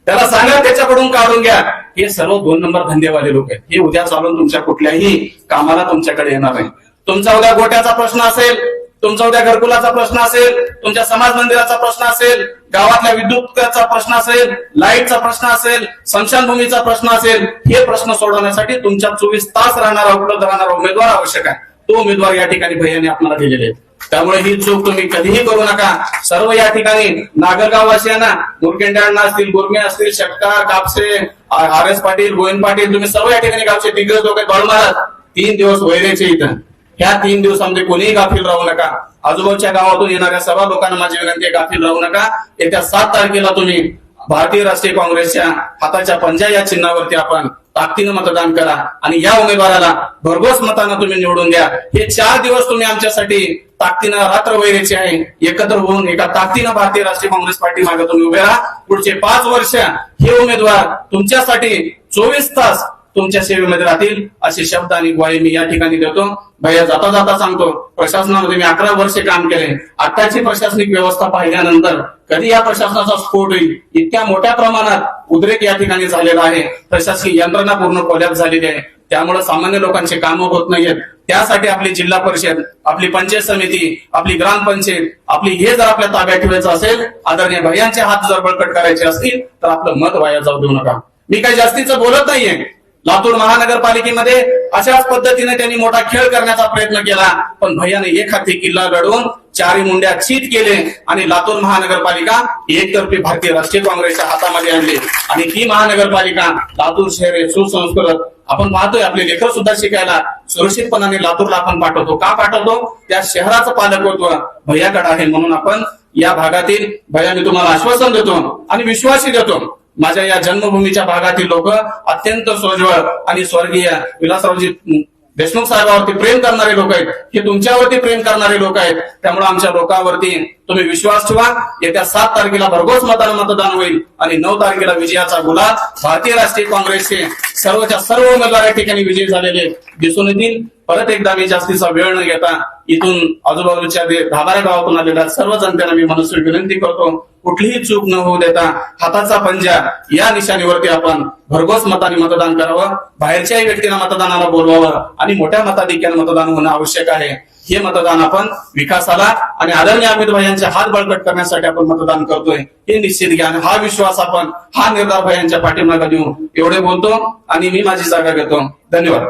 त्याला सांगा त्याच्याकडून काढून घ्या. हे सर्व 2 नंबर धंदेवाले लोक आहेत. हे उद्या चालून तुमच्या कुठल्याही कामाला तुमच्याकडे येणार नाही. तुमचा उद्या गोट्याचा प्रश्न असेल, तुमचा उद्या घरकुलाचा प्रश्न असेल, तुमच्या समाज मंदिराचा प्रश्न असेल, गावातल्या विद्युतचा प्रश्न असेल, लाईटचा प्रश्न असेल, स्मशानभूमीचा प्रश्न असेल, हे प्रश्न सोडवण्यासाठी तुमच्या 24 तास राहणारा, उपलब्ध राहणारा उमेदवार आवश्यक आहे. तो उमेदवार या ठिकाणी भैयाने आपल्याला दिलेले आहेत. त्यामुळे ही चूक तुम्ही कधीही करू नका. सर्व या ठिकाणी नागरगाव वासियांना, मुरकेंड्यांना असतील, गुरमे असतील, षटकार, कापसे, RS पाटील, गोविंद पाटील, तुम्ही सर्व या ठिकाणी गावचे दिग्गज लोक बाळू महाराज 3 दिवस वैरेचे इथं. ह्या 3 दिवसामध्ये कोणीही गाफील राहू नका. आजूबाजूच्या गावातून येणाऱ्या सर्व लोकांना माझी विनंती आहे, गाफील राहू नका. येत्या 7 तारखेला तुम्ही भारतीय राष्ट्रीय काँग्रेसच्या हाताच्या पंजा या चिन्हावरती आपण ताकदीनं मतदान करा आणि या उमेदवाराला भरघोस मतानं तुम्ही निवडून द्या. हे 4 दिवस तुम्ही आमच्यासाठी ताकदीनं रात्र वैरेचे आहे, एकत्र होऊन एका ताकदीनं भारतीय राष्ट्रीय काँग्रेस पार्टी मागे तुम्ही उभे राहा. पुढचे 5 वर्ष हे उमेदवार तुमच्यासाठी 24 तास तुमच्या सेवेमध्ये राहतील असे शब्द आणि ग्वाही मी या ठिकाणी देतो. भैया जाता जाता सांगतो, प्रशासनामध्ये मी 11 वर्षे काम केले. आताची प्रशासनिक व्यवस्था पाहिल्यानंतर कधी या प्रशासनाचा स्फोट होईल इतक्या मोठ्या प्रमाणात उद्रेक या ठिकाणी झालेला आहे. प्रशासकीय यंत्रणा पूर्ण कोलॅप्स झालेली आहे. त्यामुळे सामान्य लोकांचे कामं होत नाहीयेत. त्यासाठी आपली जिल्हा परिषद, आपली पंचायत समिती, आपली ग्रामपंचायत, आपली हे जर आपल्या ताब्यात ठेवायचं असेल, आदरणीय भैयांचे हात जर बळकट करायचे असतील तर आपलं मत वाया जाऊ देऊ नका. मी काही जास्तीचं बोलत नाहीये. लातूर महानगरपालिकेमध्ये अशाच पद्धतीने त्यांनी मोठा खेळ करण्याचा प्रयत्न केला, पण भैयाने एक हाती किल्ला लढवून 4 मुंड्या चीत केले आणि लातूर महानगरपालिका एकतर्फी भारतीय राष्ट्रीय काँग्रेसच्या हातामध्ये आणली. आणि ती महानगरपालिका लातूर शहर हे सुसंस्कृत, आपण पाहतोय आपले लेकर सुद्धा शिकायला सुरक्षितपणाने लातूरला आपण पाठवतो. का पाठवतो? त्या शहराचं पालकत्व भैयाकडे आहे. म्हणून आपण या भागातील भैया, मी तुम्हाला आश्वासन देतो आणि विश्वासही देतो, माझ्या या जन्मभूमीच्या भागातील लोक अत्यंत सोज्वळ आणि स्वर्गीय विलासरावजी देशमुख साहेबांवरती प्रेम करणारे लोक आहेत. हे तुमच्यावरती प्रेम करणारे लोक आहेत. त्यामुळे आमच्या लोकांवरती तुम्ही विश्वास ठेवा. येत्या 7 तारखेला भरघोस मतानं मतदान होईल आणि 9 तारखेला विजयाचा गुलाल भारतीय राष्ट्रीय काँग्रेसचे सर्वच्या सर्व उमेदवार या ठिकाणी विजयी झालेले दिसून येतील. परत एकदा मी जास्तीचा वेळ न घेता इथून आजूबाजूच्या 10-12 गावातून आलेल्या सर्व जनतेला मी मनस्वी विनंती करतो, कुठलीही चूक न होऊ देता हाताचा पंजा या निशाणीवरती आपण भरघोस मताने मतदान करावं. बाहेरच्याही व्यक्तींना मतदानाला बोलवावं आणि मोठ्या मताधिक्याने मतदान होणं आवश्यक आहे. हे मतदान आपण विकासाला आणि आदरणीय अमित भाईंचे हात बळकट करण्यासाठी आपण मतदान करतोय हे निश्चित घ्या. आणि हा विश्वास आपण, हा निर्धार भाईंच्या पाठीमागे देऊ. एवढे बोलतो आणि मी माझी जागा घेतो. धन्यवाद.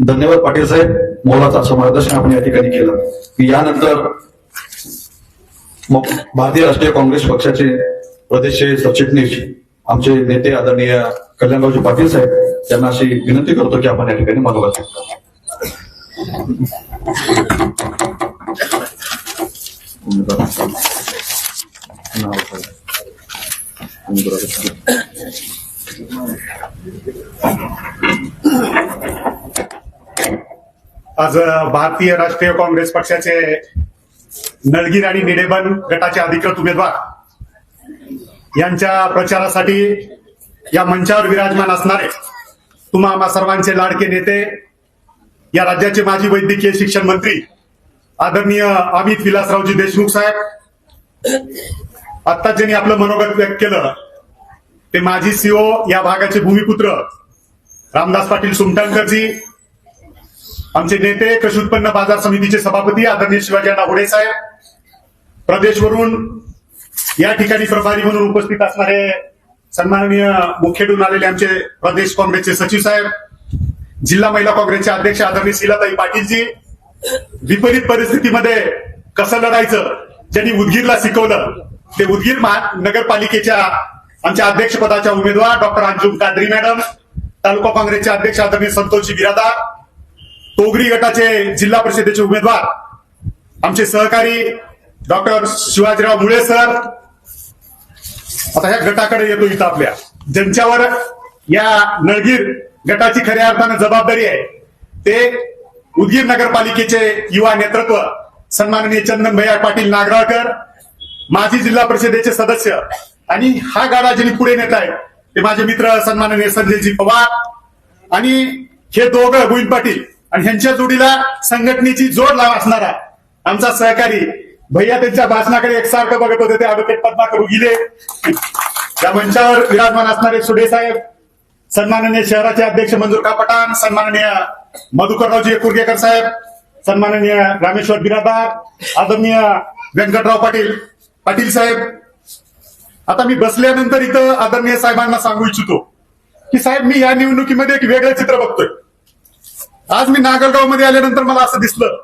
धन्यवाद पाटील साहेब, मोलाचं असं मार्गदर्शन आपण या ठिकाणी केलं. यानंतर भारतीय राष्ट्रीय काँग्रेस पक्षाचे प्रदेश सरचिटणीस आमचे नेते आदरणीय कल्याणरावजी पाटील साहेब यांना अशी विनंती करतो की आपण या ठिकाणी मानवत आज भारतीय राष्ट्रीय काँग्रेस पक्षाचे नळगीर आणि निडेबन गटाचे अधिकृत उमेदवार यांच्या प्रचारासाठी या मंचावर विराजमान असणारे तुम्हा आम्हा सर्वांचे लाडके नेते, या राज्याचे माजी वैद्यकीय शिक्षण मंत्री आदरणीय अमित विलासरावजी देशमुख साहेब, आत्ताच ज्यांनी आपलं मनोगत व्यक्त केलं ते माजी सीओ या भागाचे भूमिपुत्र रामदास पाटील सुमटणकरजी, आमचे नेते कृषी उत्पन्न बाजार समितीचे सभापती आदरणीय शिवाजी होडे साहेब, प्रदेशवरून या ठिकाणी प्रभारी म्हणून उपस्थित असणारे सन्माननीय मुखेडून आलेले आमचे प्रदेश काँग्रेसचे सचिव साहेब, जिल्हा महिला काँग्रेसचे अध्यक्ष आदरणीय शीलाताई पाटीलजी, विपरीत परिस्थितीमध्ये कसं लढायचं ज्यांनी उदगीरला शिकवलं ते उदगीर नगरपालिकेच्या आमच्या अध्यक्षपदाच्या उमेदवार डॉक्टर अंजुम कादरी मॅडम, तालुका काँग्रेसचे अध्यक्ष आदरणीय संतोषजी बिरादार, तोगरी गटाचे जिल्हा परिषदेचे उमेदवार आमचे सहकारी डॉक्टर शिवाजीराव मुळे सर. आता ह्या गटाकडे येतो इथं आपल्या, ज्यांच्यावर या नळगीर गटाची खऱ्या अर्थानं जबाबदारी आहे ते उदगीर नगरपालिकेचे युवा नेतृत्व सन्माननीय चंदनभैया पाटील नागराळकर, माजी जिल्हा परिषदेचे सदस्य, आणि हा गाडा ज्यांनी पुढे नेत आहे ते माझे मित्र सन्माननीय संजयजी पवार, आणि हे दोघं गोविंद पाटील आणि ह्यांच्या जोडीला संघटनेची जोड असणारा आमचा सहकारी भैया त्यांच्या भाषणाकडे एकसारखं बघत होते ते ॲडव्होकेट पद्माकर उगिले, त्या मंचावर विराजमान असणारे सुडे साहेब, सन्माननीय शहराचे अध्यक्ष मंजूर पठाण, सन्माननीय मधुकररावजी कुर्गेकर साहेब, सन्माननीय रामेश्वर बिरादार, आदरणीय व्यंकटराव पाटील साहेब. आता मी बसल्यानंतर इथं आदरणीय साहेबांना सांगू इच्छितो की साहेब, मी या निवडणुकीमध्ये एक वेगळं चित्र बघतोय. आज मी नागलगाव मध्ये आल्यानंतर मला असं दिसलं,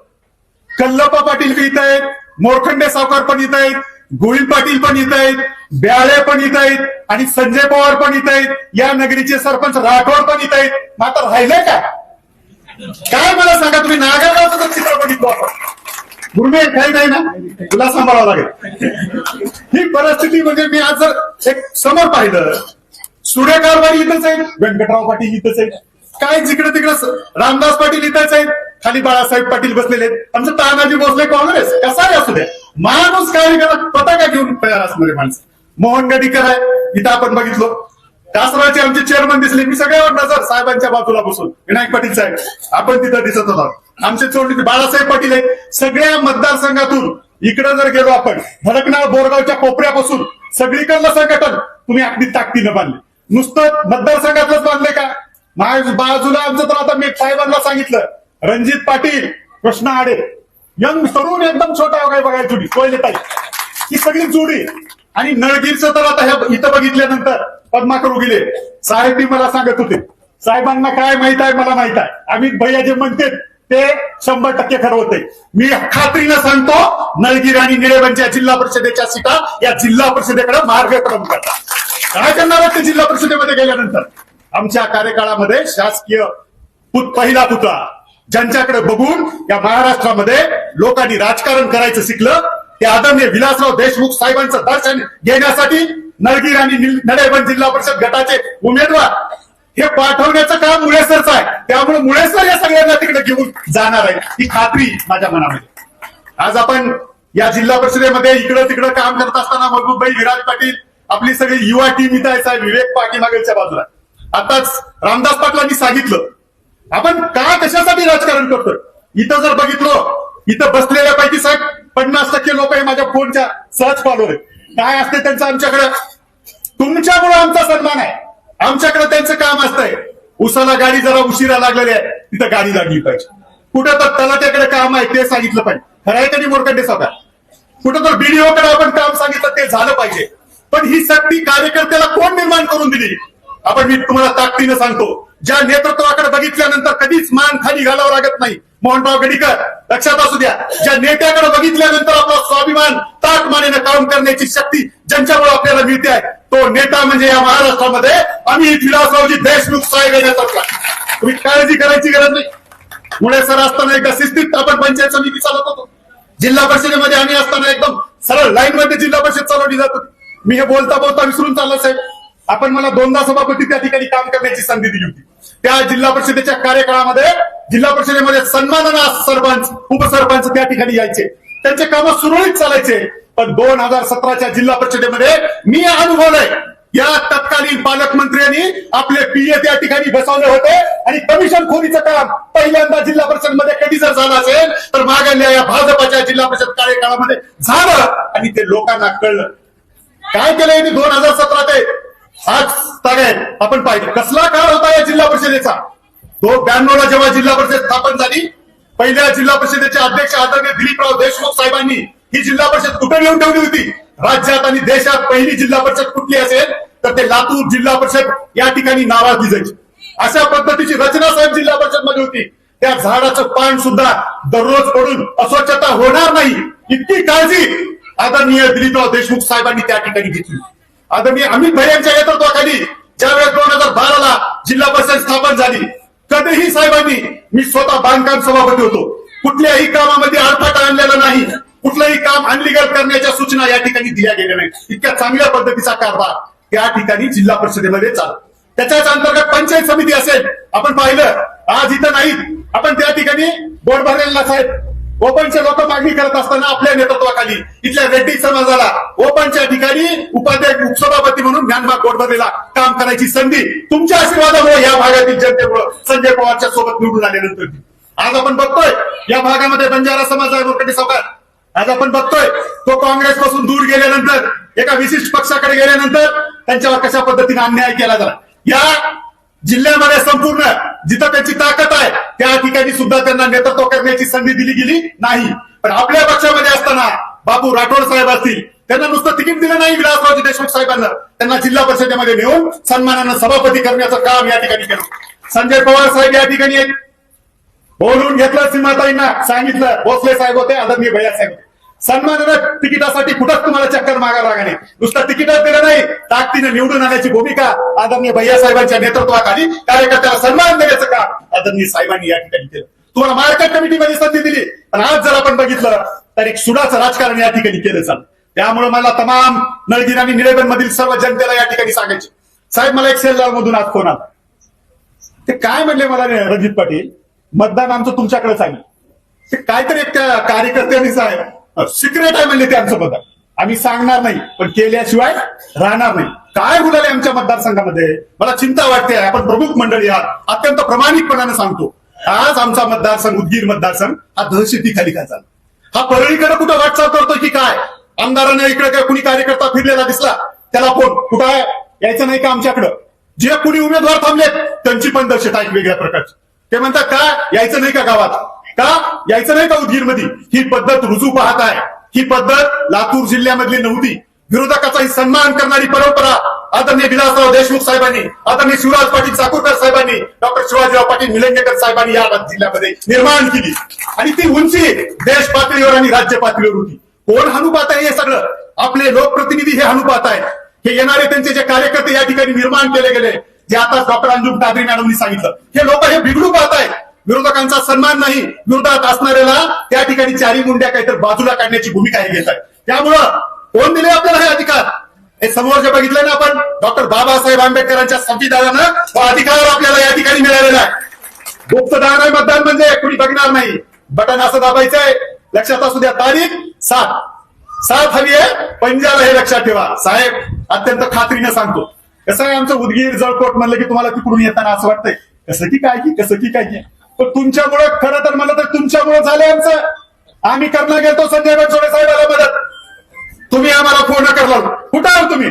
कल्लप्पा पाटील पण इथं आहेत, मोरखंडे सावकार पण इथं आहेत, गोविंद पाटील पण इथं आहेत, ब्याळे पण इथं आहेत आणि संजय पवार पण इथं आहेत, या नगरीचे सरपंच राठोड पण इथं आहेत. मात्र राहिलंय काय मला सांगा तुम्ही? नागलगावचं चित्र बघितलं आपण, गुरुमे काही नाही ना, तुला सांभाळावं लागेल. ही परिस्थिती म्हणजे मी आज जर एक समोर पाहिलं, सुडेकारवाडी इथंच आहेत, व्यंकटराव पाटील इथंच आहेत, काय जिकडे तिकडे रामदास पाटील इथंच आहेत, खाली बाळासाहेब पाटील बसलेले आहेत, आमचं तानाजी भोसले काँग्रेस कसाही असू द्या, माणूस काय पताका घेऊन तयार असणारे माणसं. मोहन गडीकर आहे इथं आपण बघितलो, कासराचे आमचे चेअरमन दिसले, मी सगळ्यावर नजर साहेबांच्या बाजूला बसून, विनायक पाटील साहेब आपण तिथं दिसत होता, आमचे चोंडी बाळासाहेब पाटील आहेत. सगळ्या मतदारसंघातून इकडे जर गेलो आपण भडकनाळ बोरगावच्या कोपऱ्यापासून सगळीकडलं संघटन तुम्ही अगदी ताकदीनं बांधले. नुसतं मतदारसंघातलंच बांधले का? माझ्या बाजूला आमचं तर आता मी साहेबांना सांगितलं, रणजित पाटील, कृष्णा आडे, यंग तरुण एकदम छोटा वगैरे बघायला जोडी कोयलेताई, ही सगळी जोडी. आणि नळगीरचं तर आता इथं बघितल्यानंतर पद्माकर उगिले साहेब मला सांगत होते, साहेबांना काय माहित आहे मला माहित आहे, अमित भैया जे म्हणते ते 100% खरं होते. मी खात्रीनं सांगतो, नळगीर आणि निळेबंच्या जिल्हा परिषदेच्या सीटा या जिल्हा परिषदेकडे मार्गक्रम करतात. काय करणार आहेत ते जिल्हा परिषदेमध्ये गेल्यानंतर? आमच्या कार्यकाळामध्ये शासकीय पहिला पुतळा ज्यांच्याकडे बघून या महाराष्ट्रामध्ये लोकांनी राजकारण करायचं शिकलं, ते आदरणीय विलासराव देशमुख साहेबांचं दर्शन घेण्यासाठी नळगीर आणि नळेबंद जिल्हा परिषद गटाचे उमेदवार हे पाठवण्याचं काम मुळेसरचं आहे. त्यामुळे मुळेसर या सगळ्यांना तिकडे घेऊन जाणार आहे, ही खात्री माझ्या मनामध्ये. आज आपण या जिल्हा परिषदेमध्ये इकडं तिकडं काम करत असताना महबूबभाई, विराज पाटील, आपली सगळी युवा टीम इथं आहे साहेब, विवेक पाठीमागेच्या बाजूला. आताच रामदास पाटलांनी सांगितलं आपण का कशासाठी राजकारण करतोय. इथं जर बघितलं, इथं बसलेल्यापैकी साहेब 50% लोक हे माझ्या फोनच्या सर्च फॉलोअर आहेत. काय असते त्यांचं आमच्याकडे? तुमच्यामुळे आमचा सन्मान आहे, आमच्याकडे त्यांचं काम असतंय. उसाला गाडी जरा उशिरा लागलेली आहे, तिथं गाडी लागली पाहिजे. कुठं तर तलाट्याकडे काम आहे ते सांगितलं पाहिजे, खरं आहे कधी मोरकंडे साहेब? कुठं तर बीडीओकडे आपण काम सांगितलं ते झालं पाहिजे. पण ही शक्ती कार्यकर्त्याला कोण निर्माण करून दिली? आपण मी तुम्हाला ताकदीनं सांगतो, ज्या नेतृत्वाकडे बघितल्यानंतर कधीच मान खाली घालावं लागत नाही. मोहनराव गडीकर लक्षात असू द्या, ज्या नेत्याकडे बघितल्यानंतर आपला स्वाभिमान ताक मानेनं काम करण्याची शक्ती ज्यांच्यामुळे आपल्याला मिळते आहे, तो नेता म्हणजे या महाराष्ट्रामध्ये अमित विलासरावजी देशमुख साहेब येण्याचा. तुम्ही काळजी करायची गरज नाही. मुळे सर असताना एकदा शिस्तीत आपण पंचायत समिती चालवत होतो, जिल्हा परिषदेमध्ये आम्ही असताना एकदम सरळ लाईन मध्ये जिल्हा परिषद चालवली जात होती. मी हे बोलता बोलता विसरून चाललो साहेब, आपण मला 2दा सभापती त्या ठिकाणी काम करण्याची संधी दिली होती. त्या जिल्हा परिषदेच्या कार्यकाळामध्ये जिल्हा परिषदेमध्ये सन्मानानं सरपंच, उपसरपंच त्या ठिकाणी यायचे, त्यांचे काम सुरळीत चालायचे. पण 2017च्या जिल्हा परिषदेमध्ये मी अनुभवलंय, या तत्कालीन पालकमंत्र्यांनी आपले पीए त्या ठिकाणी बसवले होते आणि कमिशन खोरीचं काम पहिल्यांदा जिल्हा परिषदमध्ये कधी जर झालं असेल तर मागल्या या भाजपाच्या जिल्हा परिषद कार्यकाळामध्ये झालं आणि ते लोकांना कळलं. काय केलंय मी 2017 ते आज तागायत आपण पाहिजे कसला काळ होता या जिल्हा परिषदेचा. 92ला जेव्हा जिल्हा परिषद स्थापन झाली, पहिल्या जिल्हा परिषदेचे अध्यक्ष आदरणीय दिलीपराव देशमुख साहेबांनी ही जिल्हा परिषद कुठे घेऊन ठेवली होती? राज्यात आणि देशात पहिली जिल्हा परिषद कुठली असेल तर ते लातूर जिल्हा परिषद या ठिकाणी नावाजली जायची. अशा पद्धतीची रचना साहेब जिल्हा परिषद मध्ये होती. त्या झाडाचं पान सुद्धा दररोज पडून अस्वच्छता होणार नाही इतकी काळजी आदरणीय दिलीपराव देशमुख साहेबांनी त्या ठिकाणी घेतली. आदरणीय अमित भैयांच्या नेतृत्वाखाली ज्यावेळेस 2012ला जिल्हा परिषद स्थापन झाली, कधीही साहेबांनी, मी स्वतः बांधकाम सभापती होतो, कुठल्याही कामामध्ये अडथळा आणलेला नाही, कुठलंही काम अनलिगल करण्याच्या सूचना या ठिकाणी दिल्या गेल्या नाहीत. इतक्या चांगल्या पद्धतीचा कारभार त्या ठिकाणी जिल्हा परिषदेमध्ये चालू. त्याच्याच अंतर्गत पंचायत समिती असेल, आपण पाहिलं आज इथं नाही, आपण त्या ठिकाणी बोर्ड भरलेला साहेब, ओपनचे लोक मागणी करत असताना आपल्या नेतृत्वाखाली इथल्या रेड्डी समाजाला ओपनच्या ठिकाणी उपाध्यक्ष उपसभापती म्हणून म्यानमार बोर्ड भरलेला काम करायची संधी तुमच्या आशीर्वादामुळे या भागातील जनतेमुळे संजय पवारच्या सोबत निवडून आल्यानंतर आज आपण बघतोय या भागामध्ये बंजारा समाज आहे मोरकटे सावकार. आज आपण बघतोय तो काँग्रेसपासून दूर गेल्यानंतर एका विशिष्ट पक्षाकडे गेल्यानंतर त्यांच्यावर कशा पद्धतीने अन्याय केला झाला. या जिल्ह्यामध्ये संपूर्ण जिथं त्यांची ताकद आहे त्या ठिकाणी सुद्धा त्यांना नेतृत्व करण्याची संधी दिली गेली नाही. पण आपल्या पक्षामध्ये असताना बापू राठोड साहेब असतील, त्यांना नुसतं तिकीट दिलं नाही विलासरावजी देशमुख साहेबांना, त्यांना जिल्हा परिषदेमध्ये नेऊन सन्मानानं सभापती करण्याचं काम या ठिकाणी केलं. संजय पवार साहेब या ठिकाणी बोलून घेतलं, सीमाताईंना सांगितलं, भोसले साहेब होते, आदरणीय भैया साहेब होते, सन्मानानं तिकिटासाठी कुठंच तुम्हाला चक्कर मागायला लागणे, नुसतं तिकीटच दिलं नाही, ताकदीनं निवडून आणण्याची भूमिका आदरणीय भैया साहेबांच्या नेतृत्वाखाली कार्यकर्त्याला सन्मान देण्याचं काम आदरणीय साहेबांनी या ठिकाणी केलं. तुम्हाला मार्केट कमिटीमध्ये संधी दिली, पण आज जर आपण बघितलं तर एक सुडाचं राजकारण या ठिकाणी केलं चालतं. त्यामुळे मला तमाम नळगीर आणि निळेबंद मधील सर्व जनतेला या ठिकाणी सांगायचे, साहेब मला एक सेलर मधून आज फोन आला, ते काय म्हणले मला रणजित पाटील, मतदान आमचं तुमच्याकडेच आहे, ते काहीतरी एक कार्यकर्त्यांनी साहेब सिक्रेट आहे म्हणले ते आमचं मतदान, आम्ही सांगणार नाही पण केल्याशिवाय राहणार नाही. काय बोलाले आमच्या मतदारसंघामध्ये मला चिंता वाटते. आपण प्रमुख मंडळी आहात, अत्यंत प्रामाणिकपणाने सांगतो, आज आमचा मतदारसंघ उदगीर मतदारसंघ हा दहशतीखाली का झाला? हा परळीकडे कुठं वाटचाल करतोय की काय? आमदारांना इकडे काय कुणी कार्यकर्ता फिरलेला दिसला त्याला फोन कुठं आहे, यायचं नाही का आमच्याकडं? जे कुणी उमेदवार थांबलेत त्यांची पण दहशत आहे वेगळ्या प्रकारची. ते म्हणतात का यायचं नाही का गावात, का यायचं नाही का उदगीरमध्ये? ही पद्धत रुजू पाहत आहे. ही पद्धत लातूर जिल्ह्यामधली नव्हती. विरोधकाचाही सन्मान करणारी परंपरा आदरणीय विलासराव देशमुख साहेबांनी, आदरणीय शिवराज पाटील चाकूरकर साहेबांनी, डॉक्टर शिवाजीराव पाटील निलंगेकर साहेबांनी या जिल्ह्यामध्ये निर्माण केली. आणि ती उंची देश पातळीवर आणि राज्य पातळीवर होती. कोण हनुपात आहे हे सगळं? आपले लोकप्रतिनिधी हे हनुपात आहेत. हे येणारे त्यांचे जे कार्यकर्ते या ठिकाणी निर्माण केले गेले, जे आता डॉक्टर अंजुम टादरी मॅडमनी सांगितलं, हे लोक हे बिघडू पाहत आहेत. विरोधकांचा सन्मान नाही, विरोधात असणाऱ्याला त्या ठिकाणी चारी मुंड्या काहीतरी बाजूला काढण्याची भूमिका हे घेत आहे. त्यामुळं कोण दिले आपल्याला हे अधिकार? हे समोर जे बघितलं ना आपण, डॉक्टर बाबासाहेब आंबेडकरांच्या संविधानानं तो अधिकार आपल्याला या ठिकाणी मिळालेला आहे. गुप्तदान आहे मतदान म्हणजे, कुणी बघणार नाही. बटन असं दाबायचंय, लक्षात असू द्या, तारीख 7 हवी आहे पंजाला, हे लक्षात ठेवा साहेब. अत्यंत खात्रीने सांगतो. कसं आहे, आमचं उदगीर जळकोट म्हणलं की तुम्हाला तिकडून येताना असं वाटतंय कसं की काय की पण तुमच्यामुळे, खरं तर म्हणलं तर तुमच्यामुळे झालंय आमचं. आम्ही करणं गेलतो संजय बनसोडे साहेबाला मदत, तुम्ही आम्हाला फोन करला. कुठं आहो तुम्ही?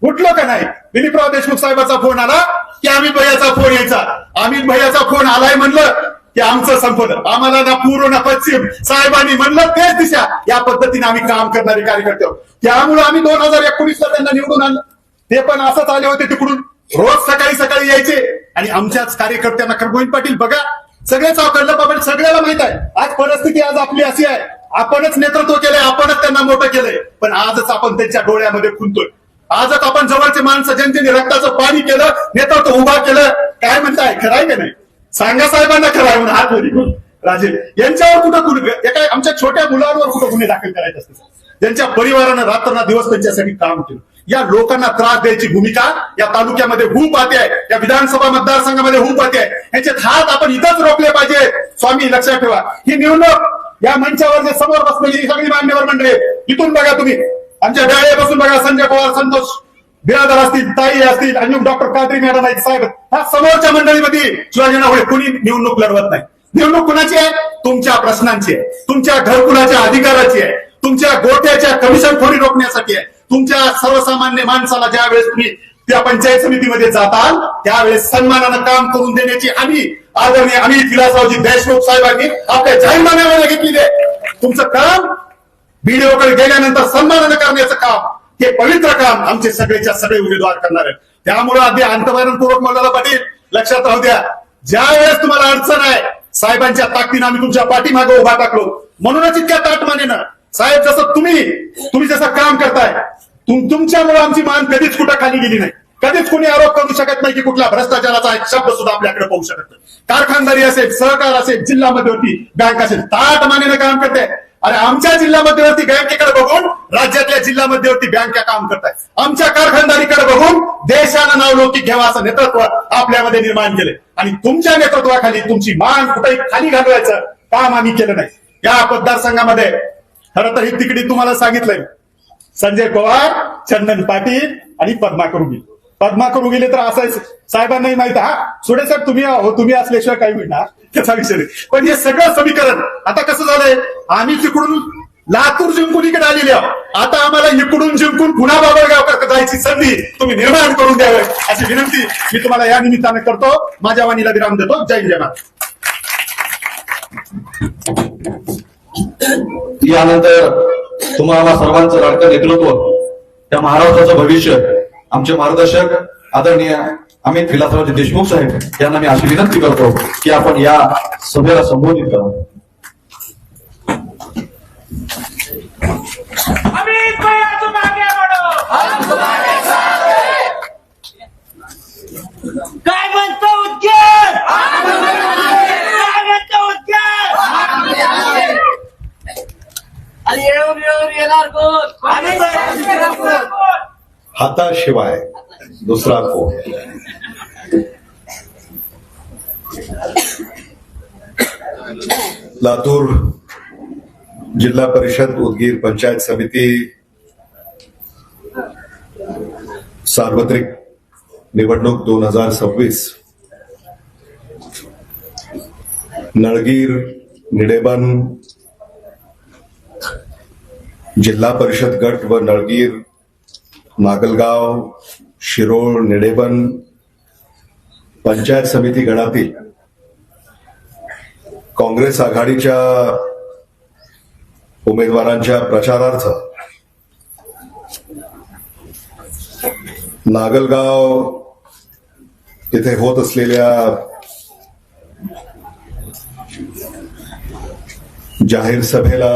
उठलो का नाही? दिलीपराव देशमुख साहेबाचा फोन आला की अमित भैयाचा फोन यायचा. अमित भैयाचा फोन आलाय म्हणलं की आमचं संपलं. आम्हाला ना पूर्व ना पश्चिम, साहेबांनी म्हणलं तेच दिशा. या पद्धतीने आम्ही काम करणारे कार्यकर्ते आहोत. त्यामुळे आम्ही 2019 ला त्यांना निवडून आणलं. ते पण असंच आले होते तिकडून, रोज सकाळी यायचे. आणि आमच्याच कार्यकर्त्यांना गोविंद पाटील बघा, सगळेच कळलं बाबा, सगळ्याला माहित आहे. आज परिस्थिती आज आपली अशी आहे, आपणच नेतृत्व केलंय, आपणच त्यांना मोठं केलंय. पण आजच आपण त्यांच्या डोळ्यामध्ये खुलतोय. आजच आपण जवळचे माणसं ज्यांनी रक्ताचं पाणी केलं, नेतृत्व उभा केलं. काय म्हणताय, खरं आहे का नाही? सांगा साहेबांना खरं आहे म्हणून हात वरी करून. राजे यांच्यावर कुठं काय आमच्या छोट्या मुलांवर कुठं गुन्हे दाखल करायचे असते? ज्यांच्या परिवारानं रात्रदिवस त्यांच्यासाठी काम केलं. या लोकांना त्रास द्यायची भूमिका या तालुक्यामध्ये होऊ पाहते आहे, या विधानसभा मतदारसंघामध्ये होऊ पाहते आहे. यांचे हात आपण इथंच रोखले पाहिजे. स्वामी लक्षात ठेवा, ही निवडणूक या मंचावर जे समोर बसलेली सगळी मान्यवर मंडळी, इथून बघा तुम्ही, आमच्या डाळे बसून बघा, संजय पवार, संतोष बिरादर असतील, ताई असतील, आणि डॉक्टर कादरी मॅडम आहेत, साहेब, ह्या समोरच्या मंडळीमध्ये शिवाजी नावळे कोणी निवडणूक लढवत नाही. निवडणूक कुणाची आहे? तुमच्या प्रश्नांची आहे, तुमच्या घरकुलाच्या अधिकाराची आहे, तुमच्या गोठ्याच्या कमिशन खोरी रोखण्यासाठी आहे. तुमच्या सर्वसामान्य माणसाला ज्या वेळेस तुम्ही त्या पंचायत समितीमध्ये जाताल त्यावेळेस सन्मानानं काम करून देण्याची आम्ही आदरणीय अमित विलासरावजी देशमुख साहेबांनी आपल्या जाहीरनाम्यामध्ये घेतलेली आहे. तुमचं काम व्हिडिओकडे गेल्यानंतर सन्मानानं करण्याचं काम, हे पवित्र काम आमचे सगळेच्या सगळे उमेदवार करणार आहेत. त्यामुळे अगदी अंतर्मनपूर्वक मौलाना पाटील लक्षात राहू द्या, ज्या वेळेस तुम्हाला अडचण आहे, साहेबांच्या ताकदीनं आम्ही तुमच्या पाठीमागे उभा टाकलो. म्हणूनच इतक्या ताटमानेनं साहेब, जसं तुम्ही जसं काम करताय, तुमच्यामुळे आमची मान कधीच कुठं खाली गेली नाही. कधीच कोणी आरोप करू शकत नाही की कुठला भ्रष्टाचाराचा एक शब्द सुद्धा आपल्याकडे पाहू शकत नाही. कारखानदारी असेल, सहकार असेल, जिल्हा मध्यवर्ती बँक असेल, ताटमानेनं काम करते. अरे आमच्या जिल्हा मध्यवर्ती बँकेकडे बघून राज्यातल्या जिल्हा मध्यवर्ती बँका काम करतायत. आमच्या कारखानदारीकडे बघून देशानं नावलौकिक घ्यावा असं नेतृत्व आपल्यामध्ये निर्माण केले. आणि तुमच्या नेतृत्वाखाली तुमची मान कुठेही खाली घालवायचं काम आम्ही केलं नाही. या मतदारसंघामध्ये खरं तर ही तिकडी तुम्हाला सांगितलंय, संजय पवार, चंदन पाटील आणि पद्माकर उगील. पद्माकर उगीले तर असं साहेबांनाही माहित आहे. हा सुडे साहेब तुम्ही असल्याशिवाय काही मिळणार त्याचा विषय नाही. पण हे सगळं समीकरण आता कसं झालंय, आम्ही तिकडून लातूर जिंकून इकडे आलेले आहोत. आता आम्हाला इकडून जिंकून पुन्हा बाबळगावकर जायची संधी तुम्ही निर्माण करून द्यावी अशी विनंती मी तुम्हाला या निमित्तानं करतो. माझ्या वाणीला विराम देतो. जय जगन्नाथ. यानंतर तुम्हाला सर्वांचं लाडकं नेतृत्व, त्या महाराष्ट्राचं भविष्य, आमचे मार्गदर्शक आदरणीय अमित विलासरावजी देशमुख साहेब यांना मी अशी विनंती करतो की आपण या सभेला संबोधित करावं. अमित भैया तुम आगे बढ़ो, काय म्हणतो उद्गार, काय म्हणतो उद्गार, आणि येऊन येणार कोण, हाताशिवाय दुसरा कोण. लातूर जिल्हा परिषद उदगीर पंचायत समिती सार्वत्रिक निवडणूक 2026 नळगीर, निडेबन जिल्हा परिषद गट व नळगीर, नागलगाव, शिरोळ, निडेबन पंचायत समिती गणातील काँग्रेस आघाडीच्या उमेदवारांच्या प्रचारार्थ नागलगाव येथे होत असलेल्या जाहीर सभेला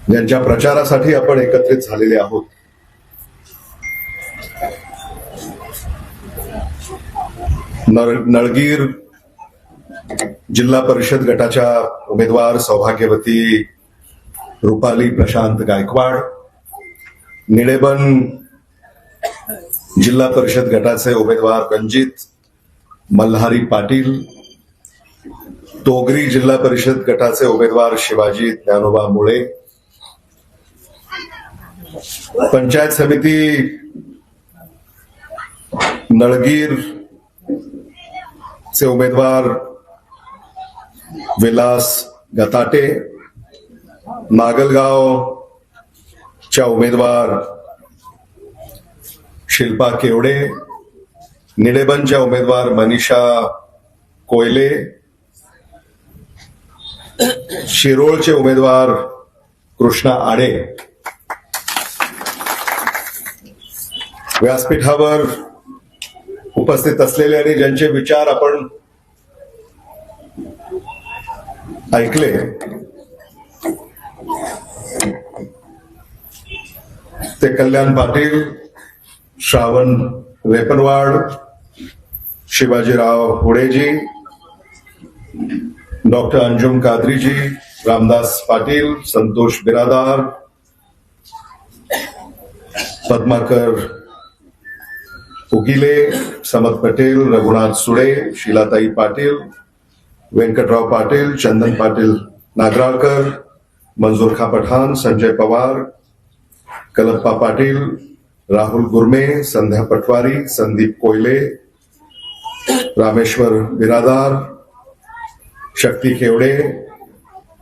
ज्यांच्या प्रचारासाठी आपण एकत्रित झालेले आहोत नळगीर जिल्हा परिषद गटाच्या उमेदवार सौभाग्यवती रुपाली प्रशांत गायकवाड, निडेबन जिल्हा परिषद गटाचे उमेदवार रणजित मल्हारी पाटील, तोगरी जिल्हा परिषद गटाचे उमेदवार शिवाजी ज्ञानोबा मुळे, पंचायत समिती नळगीर चे उमेदवार विलास गताटे, नागलगावच्या उमेदवार शिल्पा केवडे, निडेबनच्या उमेदवार मनीषा कोयले, शिरोळचे उमेदवार कृष्णा आडे व्यासपीठावर उपस्थित असलेले आणि ज्यांचे विचार आपण ऐकले ते कल्याण पाटील, श्रावण वेपनवाड, शिवाजीराव हुडेजी, डॉक्टर अंजुम कादरीजी, रामदास पाटील, संतोष बिरादार, पद्माकर उगिले, समत पटेल, रघुनाथ सुडे, शीलाताई पाटील, व्यंकटराव पाटील, चंदन पाटील नागराळकर, मंजूर खा पठाण, संजय पवार, कलप्पा पाटील, राहुल गुरमे, संध्या पटवारी, संदीप कोयले, रामेश्वर बिरादार, शक्ती केवडे,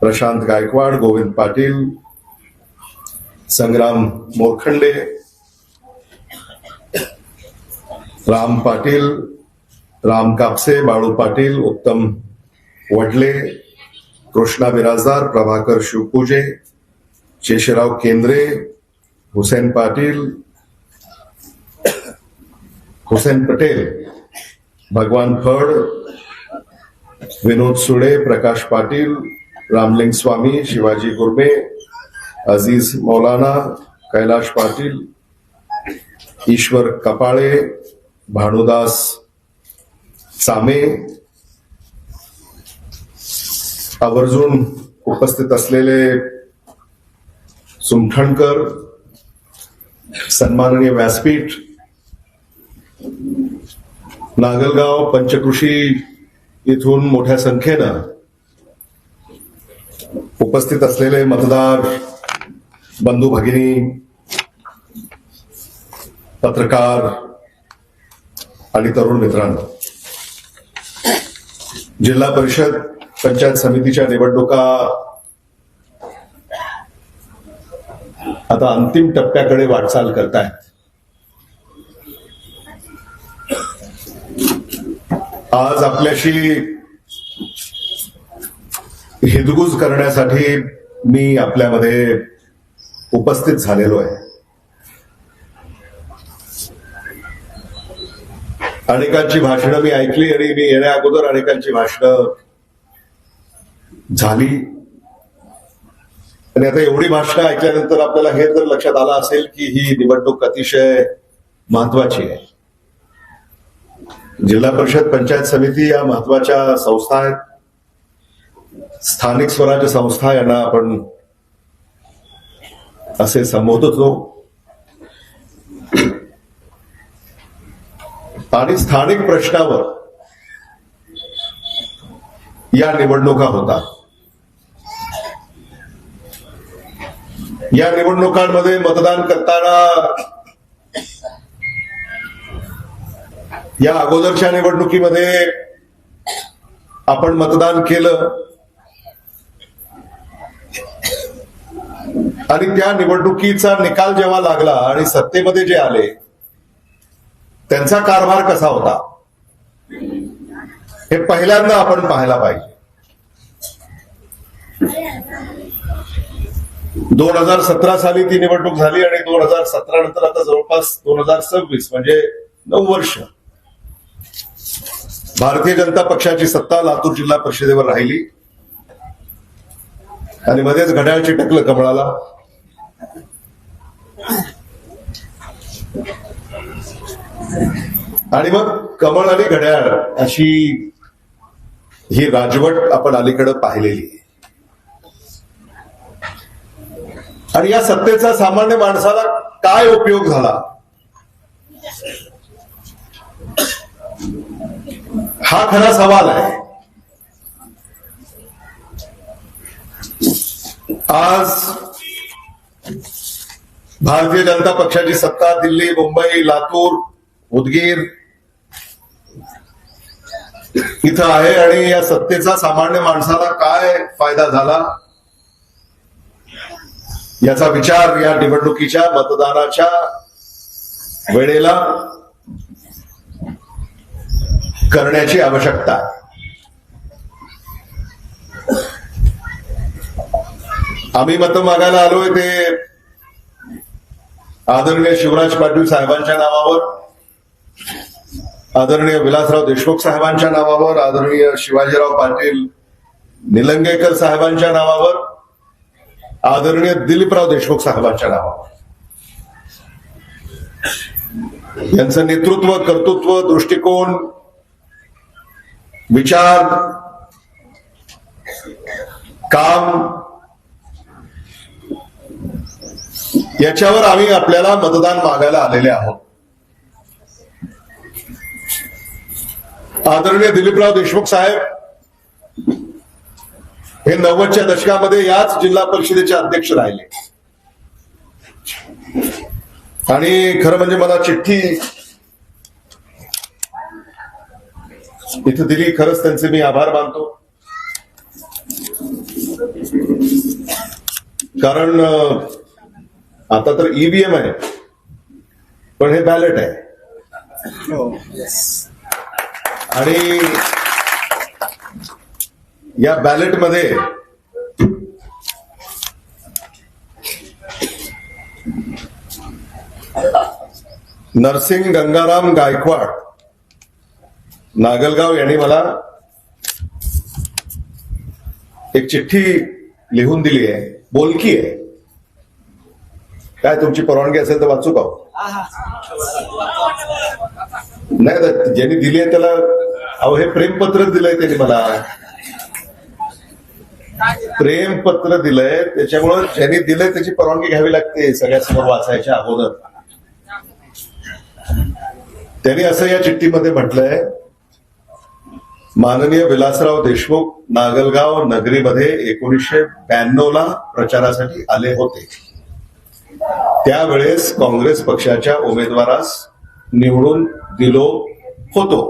प्रशांत गायकवाड, गोविंद पाटील, संग्राम मोरखंडे, राम पाटील, राम कापसे, बाळू पाटील, उत्तम वडले, कृष्णा बिराजदार, प्रभाकर शिवपूजे, शेषराव केंद्रे, हुसेन पाटील, हुसेन पटेल, भगवान फड, विनोद सुडे, प्रकाश पाटील, रामलिंग स्वामी, शिवाजी गुरमे, अजीज मौलाना, कैलाश पाटील, ईश्वर कपाळे, भानुदास चामे, आवर्जून उपस्थित असलेले सुमठणकर, सन्माननीय व्यासपीठ, नागलगाव पंचकृषी इथून मोठ्या संख्येनं उपस्थित असलेले मतदार बंधू भगिनी, पत्रकार आणि तरुण मित्रांनो, जिल्हा परिषद पंचायत समितीच्या निवडणुका आता अंतिम टप्प्याकडे वाटचाल करतायत. आज आपल्याशी हितगुज करण्यासाठी मी आपल्यामध्ये उपस्थित झालेलो आहे. अनेकांची भाषणं मी ऐकली आणि मी येण्या अगोदर अनेकांची भाषणं झाली आणि आता एवढी भाषणं ऐकल्यानंतर आपल्याला हे तर लक्षात आलं असेल की ही निवडणूक अतिशय महत्वाची आहे. जिल्हा परिषद पंचायत समिती या महत्वाच्या संस्था आहेत. स्थानिक स्वराज्य संस्था यांना आपण असे संबोधतो आणि स्थानिक प्रश्नावर या निवडणुका होतात. या निवडणुकांमध्ये मतदान करताना या अगोदरच्या निवडणुकीमध्ये आपण मतदान केलं आणि त्या निवडणुकीचा निकाल जेव्हा लागला आणि सत्तेमध्ये जे आले त्यांचा कारभार कसा होता हे पहिल्यांदा आपण पाहायला पाहिजे. 2017 साली ती निवडणूक झाली आणि 2017 नंतर आता जवळपास 2026 म्हणजे 9 वर्ष भारतीय जनता पक्षाची सत्ता लातूर जिल्हा परिषदेवर राहिली आणि मध्येच घड्याळ चिटकलं कमळाला. आणि मग कमळ आणि घड्याळ अशी ही राजवट आपण अलीकडे पाहिलेली आहे. आणि या सत्तेचा सामान्य माणसाला काय उपयोग झाला हा खरा सवाल आहे. आज भारतीय जनता पक्षाची सत्ता दिल्ली, मुंबई, लातूर, उदगीर इथं आहे आणि या सत्तेचा सामान्य माणसाला काय फायदा झाला याचा विचार या निवडणुकीच्या मतदानाच्या वेळेला करण्याची आवश्यकता आहे. आम्ही मतं मागायला आलोय ते आदरणीय शिवराज पाटील साहेबांच्या नावावर, आदरणीय विलासराव देशमुख साहेबांच्या नावावर, आदरणीय शिवाजीराव पाटील निलंगेकर साहेबांच्या नावावर, आदरणीय दिलीपराव देशमुख साहेबांच्या नावावर. यांचं नेतृत्व, कर्तृत्व, दृष्टिकोन, विचार, काम याच्यावर आम्ही आपल्याला मतदान मागायला आलेले आहोत. आदरणीय दिलीपराव देशमुख साहेब हे 90च्या दशकामध्ये याच जिल्हा परिषदेचे अध्यक्ष राहिले आणि खरं म्हणजे मला चिठ्ठी इथं दिली. खरंच त्यांचे मी आभार मानतो, कारण आता तर ईव्हीएम आहे पण हे बॅलेट आहे आणि या बॅलेटमध्ये नरसिंग गंगाराम गायकवाड नागलगाव यांनी मला एक चिठ्ठी लिहून दिली आहे, बोलकी आहे. काय तुमची परवानगी असेल तर वाचू का? नाही, ज्यांनी दिली आहे त्याला अहो हे प्रेमपत्र दिलंय त्यांनी मला, प्रेमपत्र दिलंय त्याच्यामुळं ज्यांनी दिलंय त्याची परवानगी घ्यावी लागते सगळ्या समोर वाचायच्या अगोदर. त्यांनी असं या चिठ्ठीमध्ये म्हटलंय, माननीय विलासराव देशमुख नागलगाव नगरीमध्ये 1992 प्रचारासाठी आले होते. त्यावेळेस काँग्रेस पक्षाच्या उमेदवारास निवडून दिलो होतो.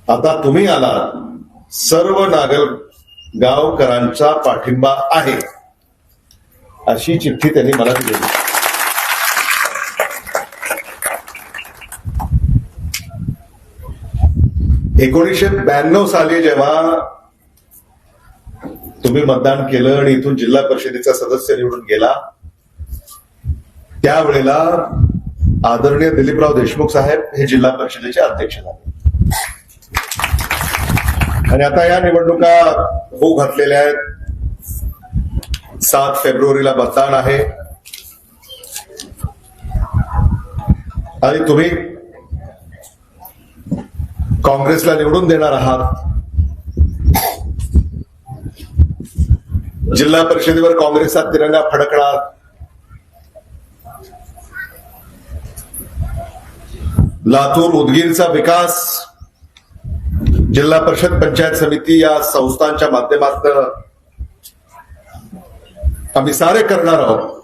आता तुम्ही आलात, सर्व नागलगावकरांचा पाठिंबा आहे, अशी चिठ्ठी त्यांनी मला दिली. एकोणीसशे 92 साली जेव्हा तुम्ही मतदान केलं आणि इथून जिल्हा परिषदेचा सदस्य निवडून गेला, त्यावेळेला आदरणीय दिलीपराव देशमुख साहेब हे जिल्हा परिषदेचे अध्यक्ष झाले आणि आता या निवडणुका होऊ घातलेल्या आहेत. 7 फेब्रुवारीला मतदान आहे आणि तुम्ही काँग्रेसला निवडून देणार आहात. जिल्हा परिषदेवर काँग्रेसचा तिरंगा फडकणार. लातूर उदगीरचा विकास जिल्हा परिषद पंचायत समिती या संस्थांच्या माध्यमातून आम्ही सारे करणार आहोत.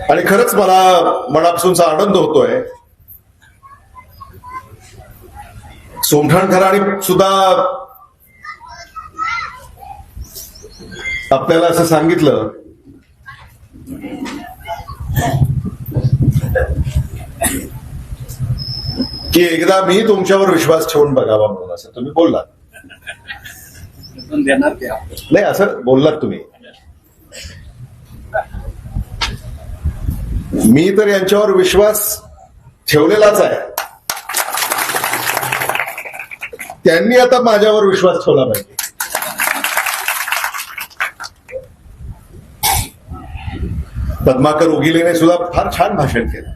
आणि खरंच मला मनापासूनचा आनंद होतोय. सोमठाणकरांनी सुद्धा आपल्याला असं सांगितलं की एकदा मी तुमच्यावर विश्वास ठेवून बघावा म्हणून, असं तुम्ही बोललात. नाही, असं बोललात तुम्ही. मी तर यांच्यावर विश्वास ठेवलेलाच आहे. त्यांनी आता माझ्यावर विश्वास ठेवला पाहिजे. पद्माकर उगिलेने सुद्धा फार छान भाषण केलं.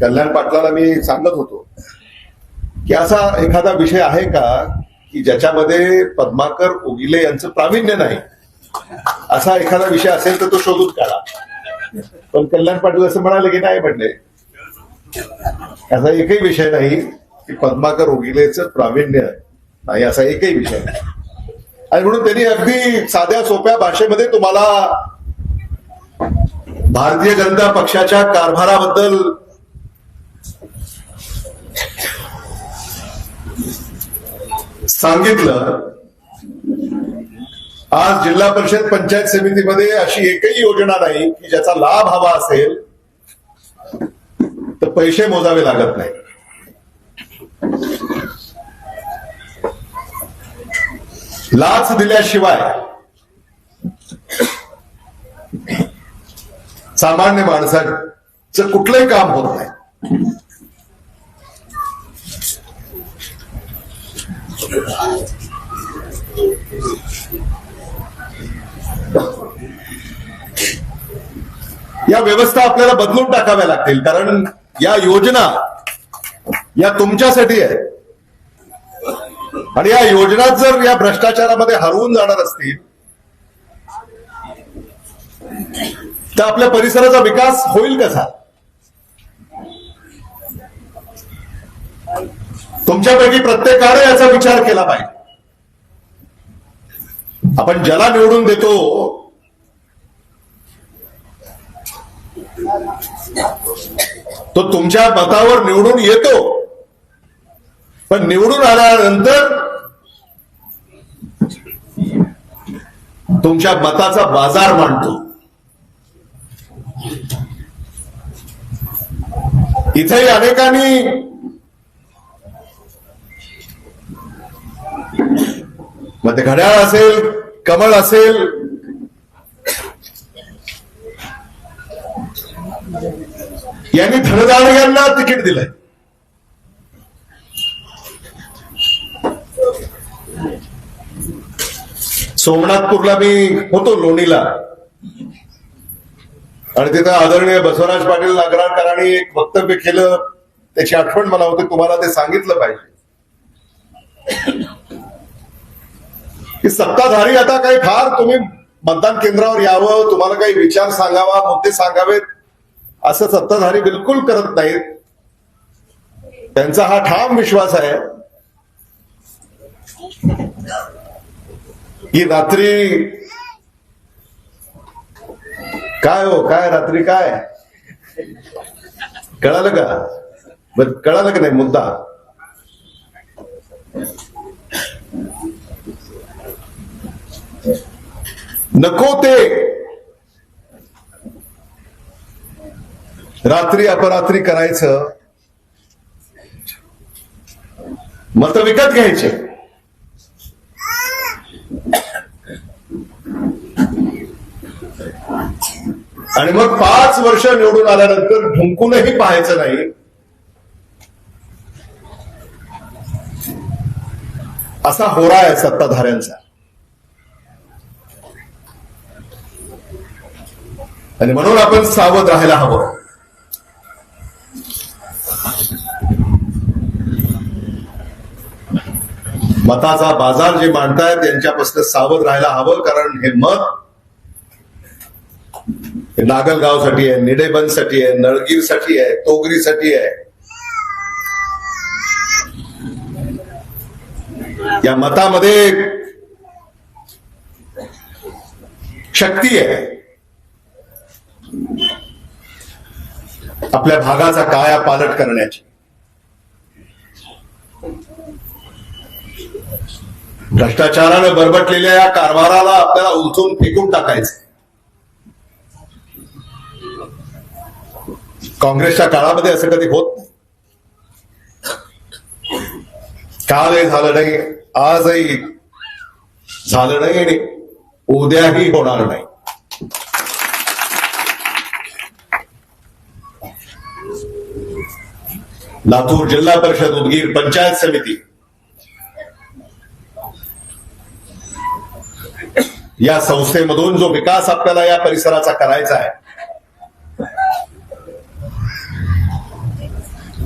कल्याण पाटलाला मी सांगत होतो की असा एखादा विषय आहे का की ज्याच्यामध्ये पद्माकर उगिले यांचं प्रावीण्य नाही, असा एखादा विषय असेल तर तो शोधून काढा. पण कल्याण पाटील असं म्हणाले की नाही म्हटले, असा एकही विषय नाही की पद्माकर उगिलेचं प्रावीण्य नाही, असा एकही विषय नाही. आणि म्हणून त्यांनी अगदी साध्या सोप्या भाषेमध्ये तुम्हाला भारतीय जनता पक्षाच्या कारभाराबद्दल सांगितलं. आज जिल्हा परिषद पंचायत समितीमध्ये अशी एकही योजना नाही की ज्याचा लाभ हवा असेल तर पैसे मोजावे लागत नाही. लाच दिल्याशिवाय सामान्य माणसाचं कुठलंही काम होत नाही. या व्यवस्था आपल्याला बदलून टाकाव्या लागतील, कारण या योजना या तुमच्यासाठी आहे. आणि या योजना जर या भ्रष्टाचारामध्ये हरवून जाणार असतील तर आपल्या परिसराचा विकास होईल कसा? तुमच्यापैकी प्रत्येकाने याचा विचार केला पाहिजे. आपण ज्याला निवडून देतो तो तुमच्या मतावर निवडून येतो, पण निवडून आल्यानंतर तुमच्या मताचा बाजार मांडतो. इथेही अनेकांनी मग ते घड्याळ असेल, कमळ असेल, यांनी धनदारण्यांना तिकीट दिलंय. सोमनाथपूरला मी होतो, लोणीला, आणि तिथं आदरणीय बसवराज पाटील नागराळकरांनी एक वक्तव्य केलं, त्याची आठवण मला होती, तुम्हाला ते सांगितलं पाहिजे की सत्ताधारी आता काही फार तुम्ही मतदान केंद्रावर यावं, तुम्हाला काही विचार सांगावा, मुद्दे सांगावेत असं सत्ताधारी बिलकुल करत नाहीत. त्यांचा हा ठाम विश्वास आहे की रात्री काय हो, काय रात्री काय कळालं का? बरं, कळालं का नाही मुद्दा? नको ते रात्री अपरात्री करायचं, मत विकत घ्यायचे. आणि मग 5 वर्ष निवडून आल्यानंतर ढुंकूनही पाहायचं नाही, असा होरा आहे सत्ताधाऱ्यांचा. आणि म्हणून आपण सावध राहायला हवं. मताचा बाजार जे मांडतायत त्यांच्यापासून सावध राहायला हवं, कारण हे मत नागलगावसाठी आहे, निडेबनसाठी आहे, नळगीरसाठी आहे, तोगरीसाठी आहे. या मतामध्ये शक्ती आहे आपल्या भागाचा कायापालट करण्याची. भ्रष्टाचारानं बरबटलेल्या या कारभाराला आपल्याला उलथून फेकून टाकायचं. काँग्रेसच्या काळामध्ये असं कधी होत नाही. कालही झालं नाही, आजही झालं नाही आणि उद्याही होणार नाही. लातूर जिल्हा परिषद, उदगीर पंचायत समिती या संस्थेमधून जो विकास आपल्याला या परिसराचा करायचा आहे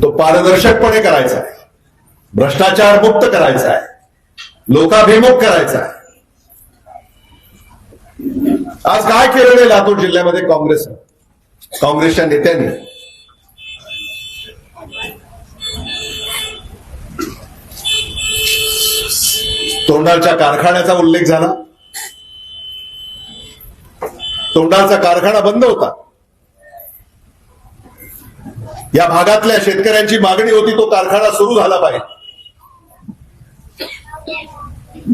तो पारदर्शकपणे करायचा आहे, भ्रष्टाचार मुक्त करायचा आहे, लोकाभिमुख करायचा आहे. आज काय केलं नाही लातूर जिल्ह्यामध्ये काँग्रेसच्या नेत्यांनी? तोंडाच्या कारखान्याचा उल्लेख झाला. तोंडाचा कारखाना बंद होता. या भागातल्या शेतकऱ्यांची मागणी होती तो कारखाना सुरू झाला पाहिजे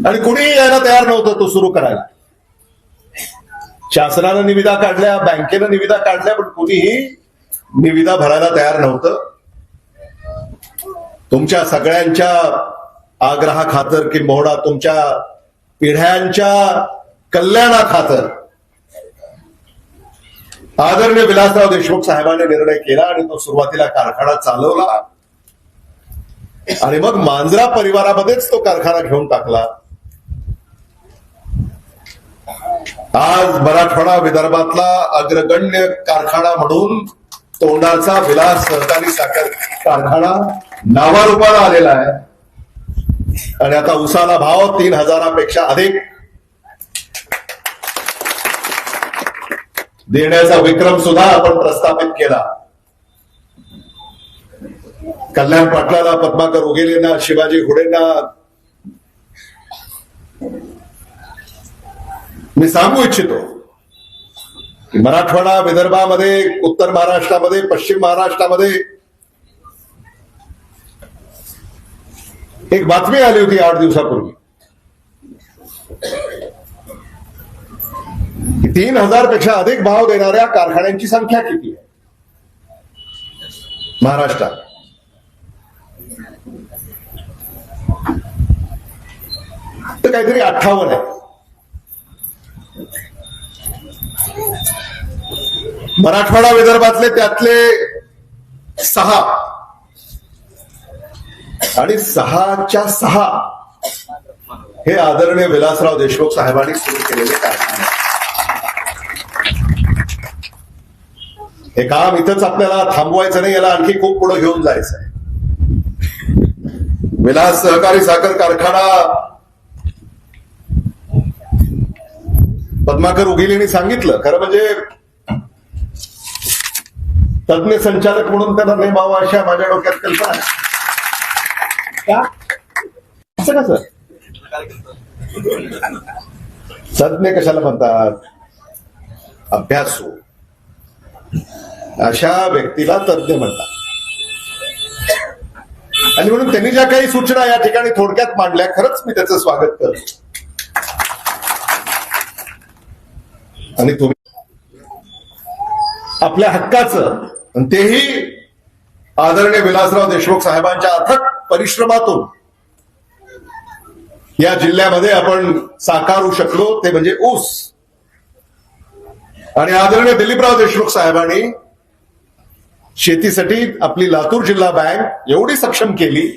आणि कुणीही यायला तयार नव्हतं तो सुरू करायला. शासनानं निविदा काढल्या, बँकेनं निविदा काढल्या, पण कुणीही निविदा भरायला तयार नव्हतं. तुमच्या सगळ्यांच्या आग्रहाखातर किंबहुना तुमच्या पिढ्यांच्या कल्याणाखातर आदरणीय विलासराव देशमुख साहेबांनी निर्णय केला आणि तो सुरुवातीला कारखाना चालवला आणि मग मांजरा परिवारामध्येच तो कारखाना घेऊन टाकला. आज मराठवाडा विदर्भातला अग्रगण्य कारखाना म्हणून तोंडाचा विलास सहकारी साखर कारखाना नावारूपाला आलेला आहे आणि आता उसाला भाव 3,000पेक्षा अधिक देण्याचा विक्रम सुद्धा आपण प्रस्थापित केला. कल्याण पाटलाला, पद्माकर उगेलेंना, शिवाजी हुडेंना मी सांगू इच्छितो की मराठवाडा विदर्भामध्ये, उत्तर महाराष्ट्रामध्ये, पश्चिम महाराष्ट्रामध्ये एक बातमी आली होती 8 दिवसापूर्वी. 3,000पेक्षा अधिक भाव देणाऱ्या कारखान्यांची संख्या किती आहे महाराष्ट्रात? तर काहीतरी 58 आहे. मराठवाडा विदर्भातले त्यातले 6 आणि 6च्या 6 हे आदरणीय विलासराव देशमुख साहेबांनी सुरू केलेले कारखाने. हे काम इथंच आपल्याला थांबवायचं नाही, याला आणखी खूप पुढे घेऊन जायचं आहे. विलास सहकारी साखर कारखाना पद्माकर उगेलेंनी सांगितलं. खरं म्हणजे तज्ञ संचालक म्हणून त्यांना नेमावं अशा माझ्या डोक्यात कल्पना आहे. का असं का सर? तज्ञ कशाला म्हणतात? अभ्यासू अशा व्यक्तीला तज्ञ म्हणतात. आणि म्हणून त्यांनी ज्या काही सूचना या ठिकाणी थोडक्यात मांडल्या, खरंच मी त्याचं स्वागत करतो. आणि तुम्ही आपल्या हक्काचं, तेही आदरणीय विलासराव देशमुख साहेबांच्या अथक परिश्रमातून या जिल्ह्यामध्ये आपण साकारू शकलो, ते म्हणजे ऊस. आणि आदरणीय दिलीपराव देशमुख साहेबांनी शेतीसाठी आपली लातूर जिल्हा बँक एवढी सक्षम केली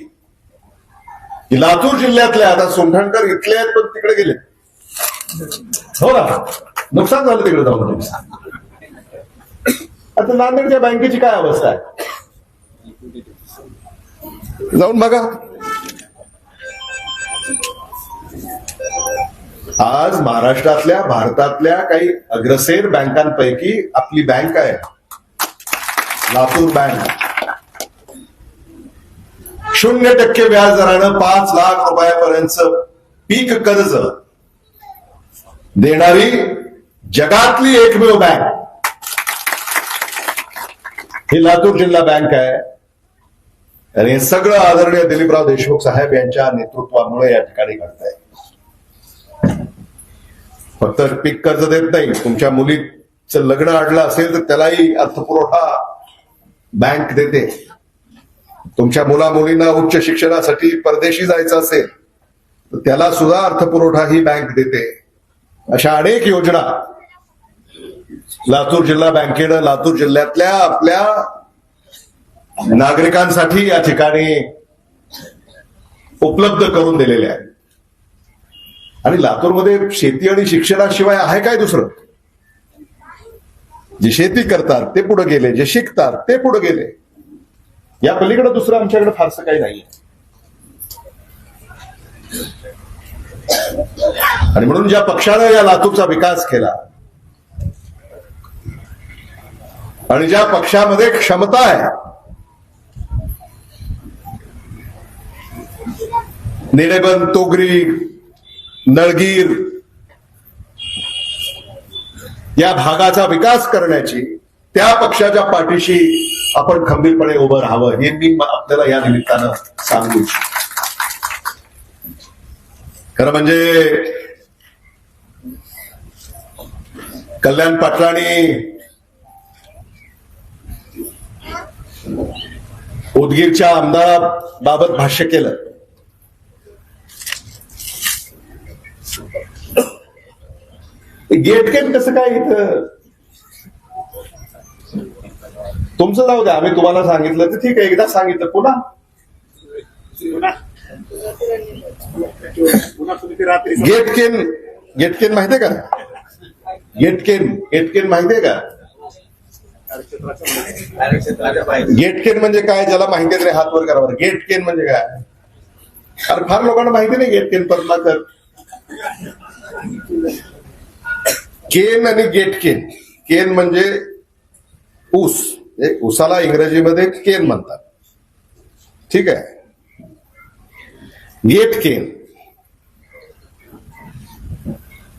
की लातूर जिल्ह्यातल्या, आता सोंढणकर इथले आहेत पण तिकडे गेले, हो ना, नुकसान झालं तिकडे जाऊन. आता नांदेडच्या बँकेची काय अवस्था आहे जाऊन बघा. आज महाराष्ट्रातल्या, भारतातल्या काही अग्रसेर बँकांपैकी आपली बँक आहे लातूर बँक. 0% व्याज दरानं 5 लाख रुपयापर्यंत पीक कर्ज देणारी जगातली एकमेव बँक ही लातूर जिल्हा बँक आहे. आणि हे सगळं आदरणीय दिलीपराव देशमुख साहेब यांच्या नेतृत्वामुळे या ठिकाणी घडतंय. फक्त पीक कर्ज देत नाही, तुमच्या मुलीचं लग्न अडलं असेल तर त्यालाही अर्थपुरवठा बँक देते. तुमच्या मुला मुलींना उच्च शिक्षणासाठी परदेशी जायचं असेल तर त्याला सुद्धा अर्थपुरवठा ही बँक देते. अशा अनेक योजना लातूर जिल्हा बँकेनं लातूर जिल्ह्यातल्या आपल्या नागरिकांसाठी या ठिकाणी उपलब्ध करून दिलेल्या आहेत. आणि लातूरमध्ये शेती आणि शिक्षणाशिवाय आहे काय दुसरं? जे शेती करतात ते पुढे गेले, जे शिकतात ते पुढे गेले. या पलीकडे दुसरं आमच्याकडे फारसं काही नाहीये. आणि म्हणून ज्या पक्षानं या लातूरचा विकास केला आणि ज्या पक्षामध्ये क्षमता आहे, निळेबंद, तोगरी, नळगीर या भागाचा विकास करण्याची, त्या पक्षाच्या पाठीशी आपण खंबीरपणे उभं राहावं हे मी आपल्याला या निमित्तानं सांगू इच्छितो. खरं म्हणजे कल्याण पाटलांनी उदगीरच्या आमदाराबाबत भाष्य केलं. गेटकेन कसं काय इथं? तुमचं जाऊ द्या, आम्ही तुम्हाला सांगितलं तर ठीक आहे, एकदा सांगितलं पुन्हा गेटकेन माहितीये का? गेटकेन माहितीये का? गेटकेन म्हणजे काय? ज्याला माहिती आहे हात वर करावर. गेटकेन म्हणजे काय? अरे फार लोकांना माहिती नाही गेटकेन. पद्माकर केन आणि गेटकेन. केन म्हणजे ऊस, ऊसाला इंग्रजीमध्ये केन म्हणतात, ठीक आहे. गेटकेन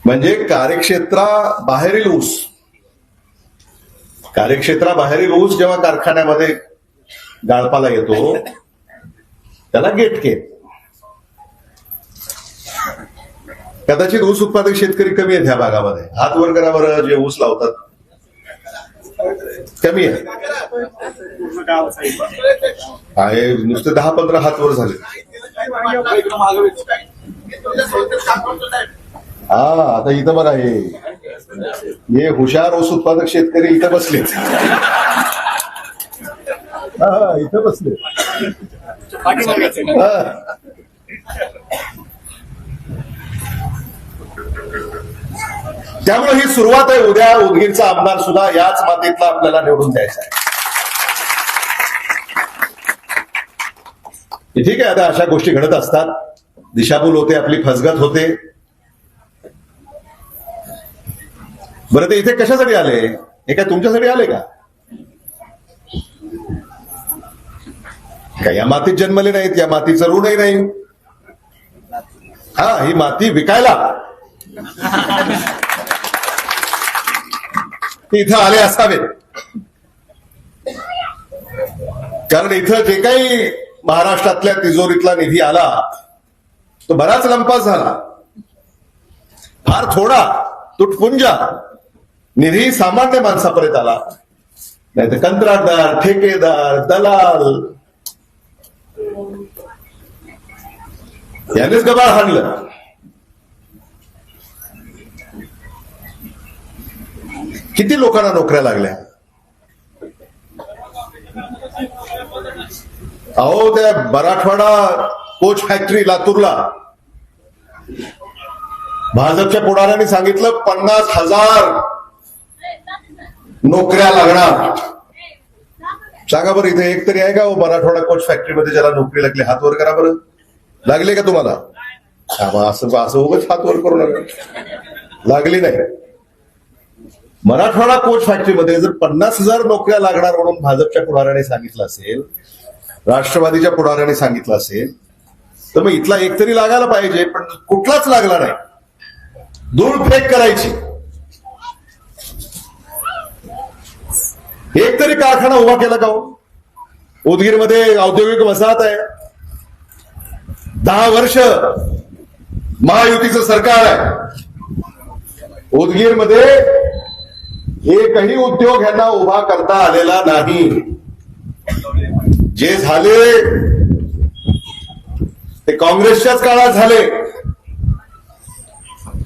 म्हणजे कार्यक्षेत्राबाहेरील ऊस. कार्यक्षेत्राबाहेरील ऊस जेव्हा कारखान्यामध्ये गाळपाला येतो त्याला गेटकेन. कदाचित ऊस उत्पादक शेतकरी कमी आहेत ह्या भागामध्ये. हात वर करावर जे ऊस लावतात कमी आहे. नुसते 10-15 हात वर झाले. हा, आता इथं बघा, हे हुशार ऊस उत्पादक शेतकरी इथं बसले. हा, इथं बसले. त्यामुळे ही सुरुवात आहे. उद्या उदगीरचा आमदार सुद्धा याच मातीतला आपल्याला निवडून द्यायचा आहे. ठीक आहे, आता अशा गोष्टी घडत असतात. दिशाभूल होते, आपली फसगत होते. बरं, ते इथे कशासाठी आले? हे काय तुमच्यासाठी आले का? या मातीत जन्मले नाहीत, या मातीचं ऋणही नाही. हा, ही माती विकायला इथं आले असावेत. कारण इथं जे काही महाराष्ट्रातल्या तिजोरीतला निधी आला तो बराच लंपास झाला. फार थोडा तुटपुंजा निधी सामान्य माणसापर्यंत आला. नाही तर कंत्राटदार, ठेकेदार, दलाल यांनीच गबाळ हाणलं. किती लोकांना नोकऱ्या लागल्या. अहो, त्या मराठवाडा कोच फॅक्टरी लातूरला भाजपच्या पुढाऱ्यांनी सांगितलं 50,000 नोकऱ्या लागणार. सांगा बरं, इथे एक तरी आहे का हो मराठवाडा कोच फॅक्टरीमध्ये ज्याला नोकरी लागली? हात वर करा बरं. लागले का तुम्हाला? असं उगाच हात वर करू नका. लागली नाही. मराठवाडा कोच फॅक्टरीमध्ये जर 50,000 नोकऱ्या लागणार म्हणून भाजपच्या पुढाऱ्याने सांगितलं असेल, राष्ट्रवादीच्या पुढाऱ्याने सांगितलं असेल, तर मग इथला एक तरी लागायला पाहिजे. पण कुठलाच लागला नाही. धूळ फेक करायची. एक तरी कारखाना उभा केला का हो? उदगीरमध्ये औद्योगिक वसाहत आहे, 10 वर्ष महायुतीचं सरकार आहे. उदगीरमध्ये एकही उद्योग ह्यांना उभा करता आलेला नाही. जे झाले ते काँग्रेसच्याच काळात झाले.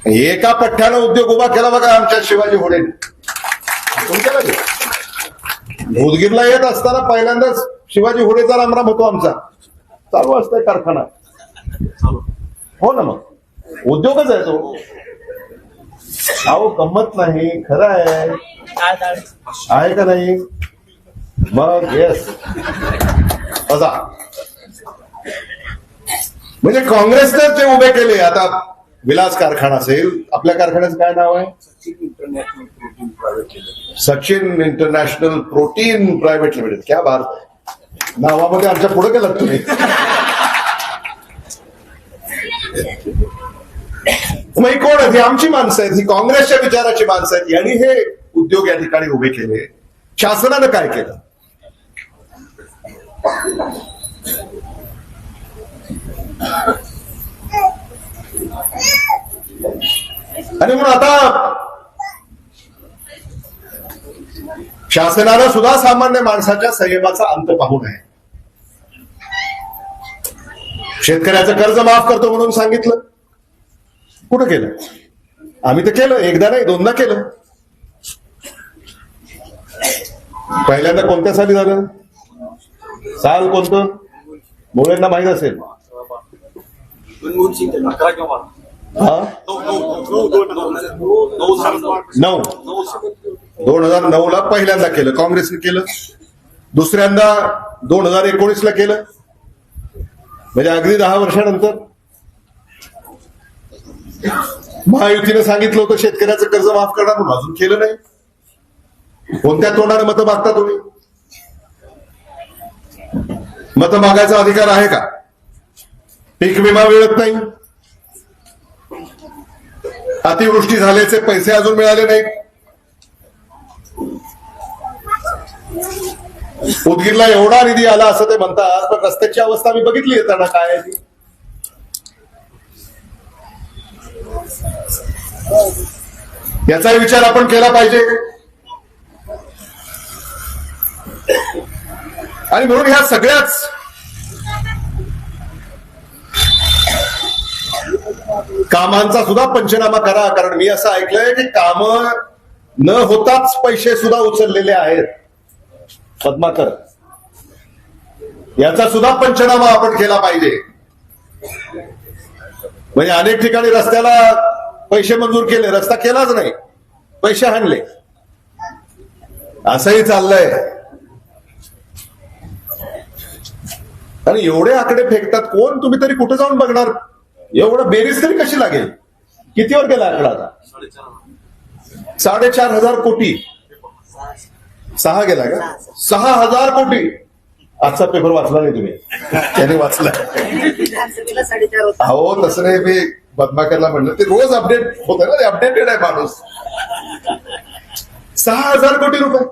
एका पठ्ठ्यानं उद्योग उभा केला बघा आमच्या शिवाजी होडे. उदगीरला येत असताना पहिल्यांदाच शिवाजी होडेचा रामराम होतो आमचा. चालू असतंय कारखाना. हो ना, मग उद्योगच आहे तो. अहो गंमत नाही, खरं आहे का नाही? मग येस बघा, म्हणजे काँग्रेसने जे उभे केले. आता विलास कारखाना असेल, आपल्या कारखान्याचं काय नाव आहे? Sachin international protein private limited. क्या बात, नावामध्ये आमच्या पुढे गेलात तुम्ही. मग ही कोण आहेत? ही आमची माणसं आहेत, ही काँग्रेसच्या विचाराची माणसं आहेत. यांनी हे उद्योग या ठिकाणी उभे केले. शासनानं काय केलं? आणि म्हणून आता शासनानं सुद्धा सामान्य माणसाच्या संयमाचा अंत पाहू नये. शेतकऱ्याचं कर्ज माफ करतो म्हणून सांगितलं, कुठं केलं? आम्ही तर केलं, एकदा नाही दोनदा केलं. पहिल्यांदा कोणत्या साली झालं? साल कोणतं? मुळेंना माहित असेल. हा, 2009 ला पहिल्यांदा केलं, काँग्रेसने केलं. दुसऱ्यांदा 2019 ला केलं, म्हणजे अगदी 10 वर्षानंतर. महायुतीने सांगितलं होतं शेतकऱ्याचं कर्ज माफ करणार म्हणून, अजून केलं नाही. कोणत्या तोंडाने मतं मागता तुम्ही? मतं मागायचा अधिकार आहे का? पीक विमा मिळत नाही, अतिवृष्टी झाल्याचे पैसे अजून मिळाले नाहीत. उदगीरला एवढा निधी आला असं ते म्हणतात, पण रस्त्याची अवस्था मी बघितली येताना काय आहे ती. याचाही विचार आपण केला पाहिजे. आणि म्हणून ह्या सगळ्याच कामांचा सुद्धा पंचनामा करा. कारण मी असं ऐकलंय की काम न होताच पैसे सुद्धा उचललेले आहेत. पद्माकर, याचा सुद्धा पंचनामा आपण केला पाहिजे. म्हणजे अनेक ठिकाणी रस्त्याला पैसे मंजूर केले, रस्ता केलाच नाही, पैसे हाणले, असंही चाललंय. आणि एवढे आकडे फेकतात कोण? तुम्ही तरी कुठे जाऊन बघणार? एवढं बेरीज तरी कशी लागेल? कितीवर गेला आकडा आता? 4,500 कोटी. 6 गेला का? 6,000 कोटी. आजचा पेपर वाचला नाही तुम्ही? त्याने वाचला. हो, तसं नाही, मी पद्माकरला म्हणलं, ते रोज अपडेट होत ना, ते अपडेटेड आहे माणूस. 6,000 कोटी रुपये.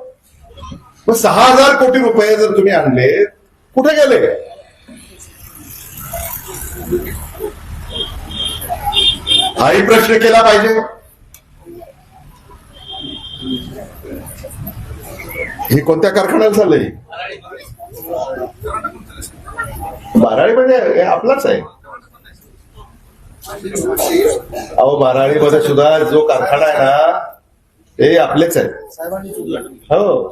मग 6,000 कोटी रुपये जर तुम्ही आणले, कुठे गेले? हाही प्रश्न केला पाहिजे. हे कोणत्या कारखान्यात झालंय? बाराळीमध्ये आपलाच आहे. अहो, बाराळीमध्ये सुद्धा जो कारखाना आहे ना, ते आपलेच आहे. हो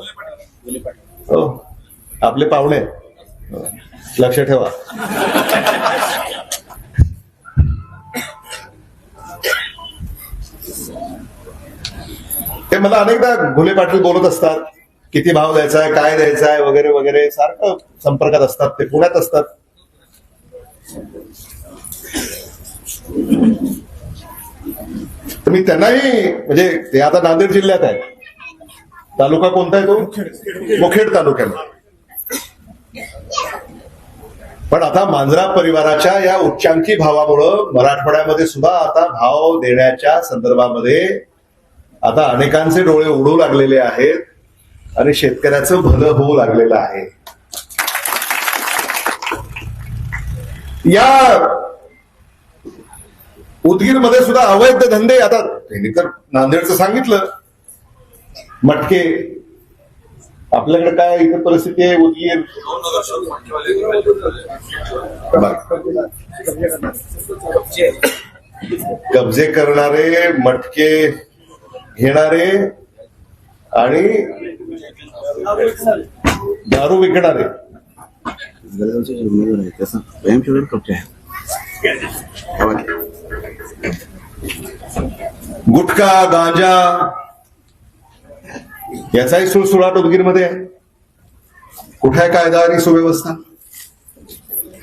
हो, आपले पाहुणे, लक्ष ठेवा. ते मला अनेकदा घुले पाटील बोलत असतात, किती भाव द्यायचा आहे, काय द्यायचा आहे, वगैरे वगैरे, सारखं संपर्कात असतात. ते पुण्यात असतात. तर मी त्यांनाही, म्हणजे ते आता नांदेड जिल्ह्यात आहे. तालुका कोणता आहे तो? मुखेड तालुक्यामध्ये. पण आता मांजरा परिवाराच्या या उच्चांकी भावामुळं मराठवाड्यामध्ये सुद्धा आता भाव देण्याच्या संदर्भामध्ये आता अनेकांचे डोळे उडू लागलेले आहेत. आणि शेतकऱ्याचं भलं होऊ लागलेलं आहे. या उदगीरमध्ये सुद्धा अवैध धंदे, आता त्यांनी तर नांदेडचं सांगितलं, मटके. आपल्याकडे काय इथं परिस्थिती आहे उदगीर? कब्जे करणारे, मटके घेणारे आणि दारू विकणारे. गुटखा, गांजा याचाही सुळसुळाट उदगीरमध्ये आहे. कुठे आहे कायदा आणि सुव्यवस्था?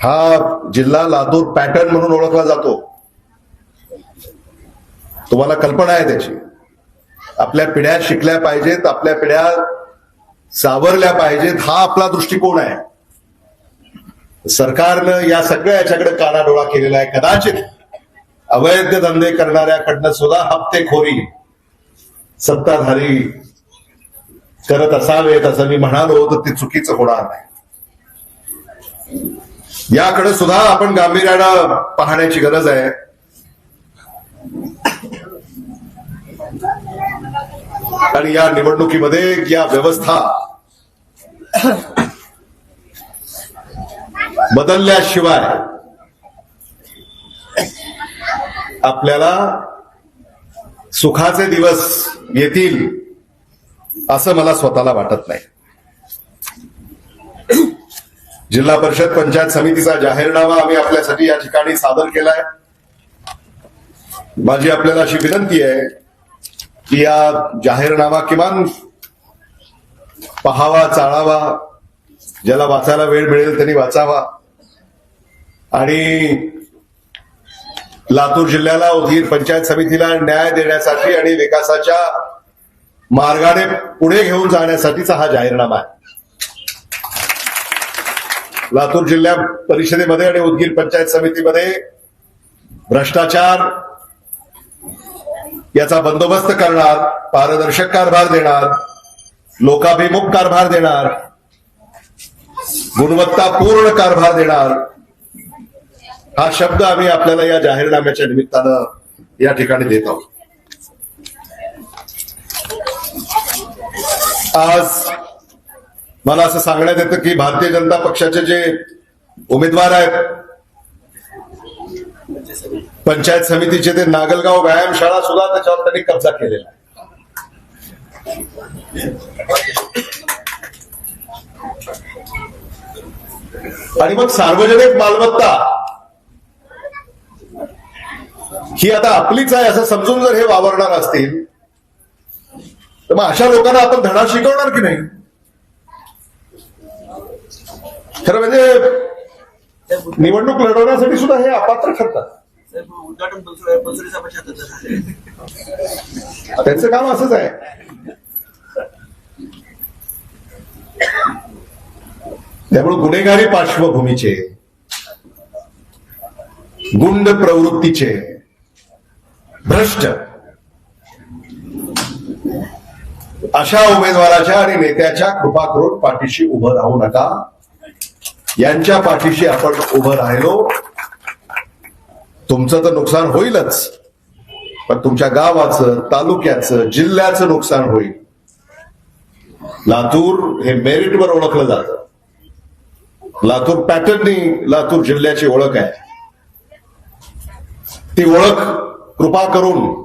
हा जिल्हा लातूर पॅटर्न म्हणून ओळखला जातो. तुम्हाला कल्पना आहे त्याची. आपल्या पिढ्या शिकल्या पाहिजेत, आपल्या पिढ्या सावरल्या पाहिजेत, हा आपला दृष्टिकोन आहे. सरकारनं या सगळ्या याच्याकडे कानाडोळा केलेला आहे. कदाचित अवैध धंदे करणाऱ्याकडनं सुद्धा हप्तेखोरी सत्ताधारी करत असावेत असं मी म्हणालो तर ते चुकीचं होणार नाही. याकडे सुद्धा आपण गांभीर्यानं पाहण्याची गरज आहे. आणि या निवडणुकीमध्ये या व्यवस्था बदलल्याशिवाय आपल्याला सुखाचे दिवस येतील असं मला स्वतःला वाटत नाही. जिल्हा परिषद पंचायत समितीचा जाहीरनामा आम्ही आपल्यासाठी या ठिकाणी सादर केलाय. माझी आपल्याला अशी विनंती आहे की या जाहीरनामा किमान पहावा, चाळावा, ज्याला वाचायला वेळ मिळेल त्यांनी वाचावा आणि लातूर जिल्ह्याला, उदगीर पंचायत समितीला न्याय देण्यासाठी आणि विकासाच्या मार्गाने पुढे घेऊन जाण्यासाठीचा हा जाहीरनामा आहे. लातूर जिल्हा परिषदेमध्ये आणि उदगीर पंचायत समितीमध्ये भ्रष्टाचार याचा बंदोबस्त करणार, पारदर्शक कारभार देणार, लोकाभिमुख कारभार देणार, गुणवत्तापूर्ण कारभार देणार, हा शब्द आम्ही आपल्याला या जाहीरनाम्याच्या निमित्तानं या ठिकाणी देत आहोत. आज मला असं सांगण्यात येतं की भारतीय जनता पक्षाचे जे उमेदवार आहेत पंचायत समितीचे, ते नागलगाव व्यायामशाळा सुद्धा त्याच्यावर त्यांनी कब्जा केलेला आहे. आणि मग सार्वजनिक मालमत्ता ही आता आपलीच आहे असं समजून जर हे वावरणार असतील तर मग अशा लोकांना आपण धडा शिकवणार की नाही? खरं म्हणजे निवडणूक लढवण्यासाठी सुद्धा हे अपात्र ठरतात. त्यांचं काम असंच आहे. त्यामुळे गुन्हेगारी पार्श्वभूमीचे, गुंड प्रवृत्तीचे, भ्रष्ट अशा उमेदवाराच्या आणि नेत्याच्या कृपाकरोड पाठीशी उभं राहू नका. यांच्या पाठीशी आपण उभं राहिलो, तुमचं तर नुकसान होईलच, पण तुमच्या गावाचं, तालुक्याचं, जिल्ह्याचं नुकसान होईल. लातूर हे मेरिटवर ओळखलं जातं. लातूर पॅटर्ननी लातूर जिल्ह्याची ओळख आहे. ती ओळख कृपा करून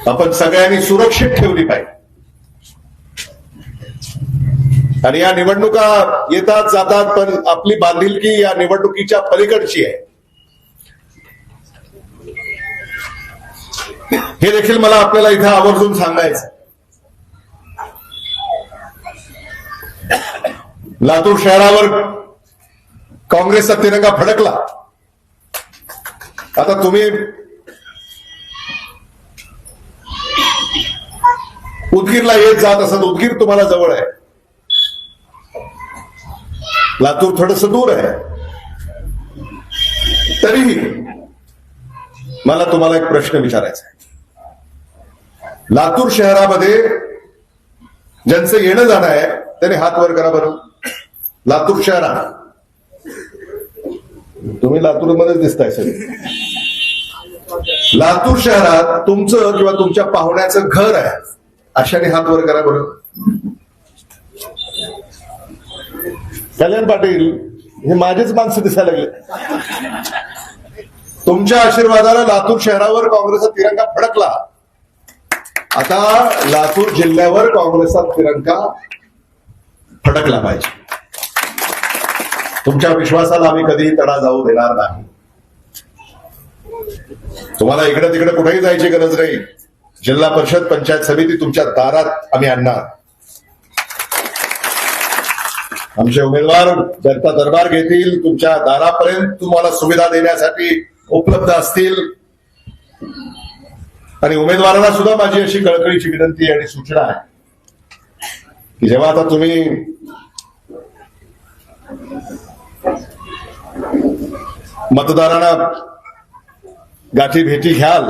आपण सगळ्यांनी सुरक्षित ठेवली पाहिजे. आणि या निवडणुका येतात जातात, पण आपली बांधिलकी या निवडणुकीच्या पलीकडची आहे. हे देखील मला आपल्याला इथं आवर्जून सांगायचं. लातूर शहरावर काँग्रेसचा तिरंगा फडकला. आता तुम्ही उदगीरला येत जात असत, उदगीर तुम्हाला जवळ आहे, लातूर थोडस दूर आहे. तरीही मला तुम्हाला एक प्रश्न विचारायचा आहे. लातूर शहरामध्ये ज्यांचं येणं जाणं आहे त्याने हात वर करा बरं. लातूर शहरात, तुम्ही लातूरमध्येच दिसताय सगळे. लातूर शहरात तुमचं किंवा तुमच्या पाहुण्याचं घर आहे अशाने हात वर करा बरं. कल्याण पाटील हे माझेच माणसं दिसायला लागले. तुमच्या आशीर्वादाला लातूर शहरावर काँग्रेसचा तिरंगा फडकला. आता लातूर जिल्ह्यावर काँग्रेसचा तिरंगा फडकला पाहिजे. तुमच्या विश्वासाला आम्ही कधीही तडा जाऊ देणार नाही. तुम्हाला इकडे तिकडे कुठेही जायची गरज नाही. जिल्हा परिषद पंचायत समिती तुमच्या दारात आम्ही आणणार. आमचे उमेदवार जनता दरबार घेतील, तुमच्या दारापर्यंत तुम्हाला सुविधा देण्यासाठी उपलब्ध असतील. आणि उमेदवारांना सुद्धा माझी अशी कळकळीची विनंती आणि सूचना आहे की जेव्हा आता तुम्ही मतदारांना गाठी भेटी घ्याल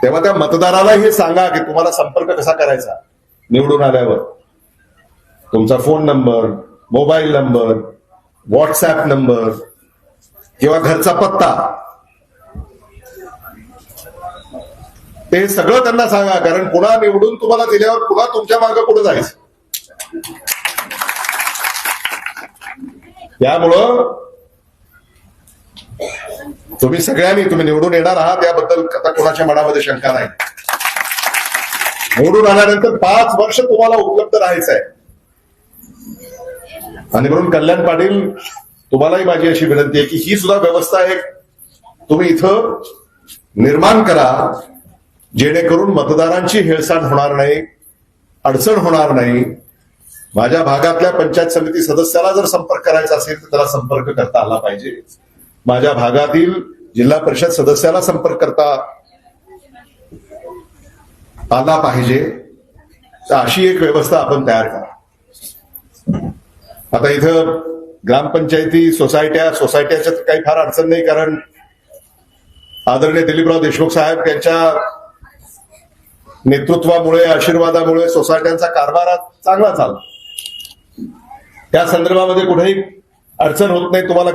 तेव्हा त्या मतदाराला हे सांगा की तुम्हाला संपर्क कसा करायचा. निवडून आल्यावर तुमचा phone number, mobile number, WhatsApp number किंवा घरचा पत्ता ते सगळं त्यांना सांगा. कारण पुन्हा निवडून तुम्हाला दिल्यावर पुन्हा तुमच्या मागे पुढे जायचं. त्यामुळं तुम्ही सगळ्यांनी, तुम्ही निवडून येणार आहात याबद्दल आता कोणाच्या मनामध्ये शंका नाही. निवडून आल्यानंतर 5 वर्ष तुम्हाला उपलब्ध राहायचं आहे. आणि म्हणून कल्याण पाटील तुम्हालाही माझी अशी विनंती आहे की ही सुद्धा व्यवस्था एक तुम्ही इथं निर्माण करा, जेणेकरून मतदारांची हेळसांड होणार नाही, अडचण होणार नाही. माझ्या भागातल्या पंचायत समिती सदस्याला जर संपर्क करायचा असेल तर त्याला संपर्क करता आला पाहिजे. माझ्या भागातील जिल्हा परिषद सदस्याला संपर्क करता आला पाहिजे. तर अशी एक व्यवस्था आपण तयार करा. आता इथं ग्रामपंचायती, सोसायट्याच्या काही फार अडचण नाही, कारण आदरणीय दिलीपराव देशमुख साहेब यांच्या नेतृत्वामुळे, आशीर्वादामुळे सोसायट्यांचा कारभार चांगला चालला. त्या संदर्भामध्ये कुठेही अडचण होत नाही. तुम्हाला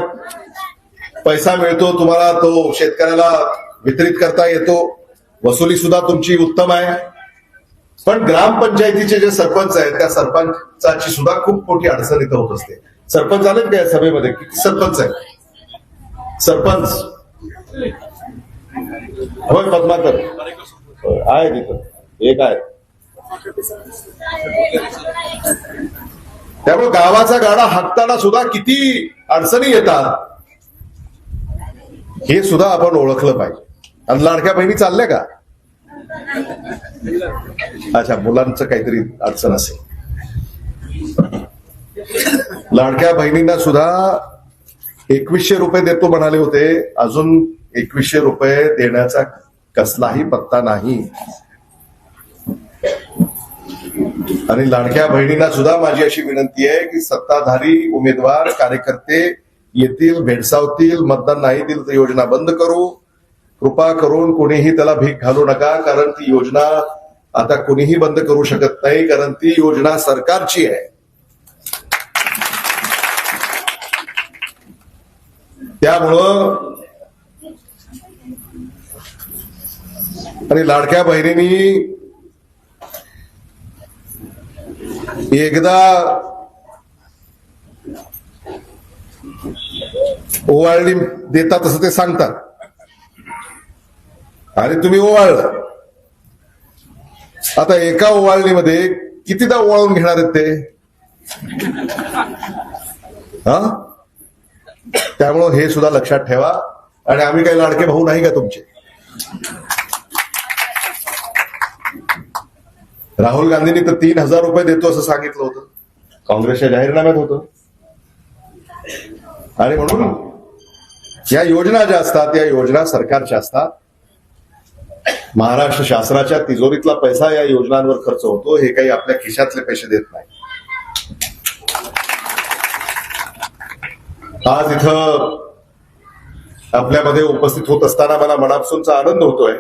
पैसा मिळतो, तुम्हाला तो शेतकऱ्याला वितरित करता येतो, वसुली सुद्धा तुमची उत्तम आहे. पण ग्रामपंचायतीचे जे सरपंच आहेत त्या सरपंचाची सुद्धा खूप मोठी अडचण इथं होत असते. सरपंच आलेत का या सभेमध्ये? किती सरपंच आहेत? सरपंच होय पद्माकर आहे तिथं एक आहे. त्यामुळे गावाचा गाडा हाकताना सुद्धा किती अडचणी येतात हे सुद्धा आपण ओळखलं पाहिजे. आणि लाडक्या बहिणी चालल्या का? अच्छा, मुलांचं काहीतरी अडचण असेल. लाडक्या बहिणींना सुद्धा 2100 रुपये देतो म्हणाले होते. अजून 2100 रुपये देण्याचा कसलाही पत्ता नाही. आणि लाडक्या बहिणींना सुद्धा माझी अशी विनंती आहे की सत्ताधारी उमेदवार कार्यकर्ते येतील, भेडसावतील, मतदान नाही दिलं तर योजना बंद करू. कृपा करून कोणीही त्याला भीक घालू नका, कारण ती योजना आता कोणीही बंद करू शकत नाही, कारण ती योजना सरकारची आहे. त्यामुळं आणि लाडक्या बहिणींनी एकदा ओवाळणी देतात असं ते सांगतात आणि तुम्ही ओवाळलं. आता एका ओवाळणीमध्ये कितीदा ओवाळून घेणार आहेत ते? हा, त्यामुळं हे सुद्धा लक्षात ठेवा. आणि आम्ही काही लाडके भाऊ नाही का तुमचे? राहुल गांधींनी तर 3000 रुपये देतो असं सांगितलं होतं, काँग्रेसच्या जाहीरनाम्यात होतं. आणि म्हणून या योजना ज्या असतात या योजना सरकारच्या असतात. महाराष्ट्र शासनाच्या तिजोरीतला पैसा या योजनांवर खर्च होतो. हे काही आपल्या खिशातले पैसे देत नाही. आज इथं आपल्यामध्ये उपस्थित होत असताना मला मनापासूनचा आनंद होतोय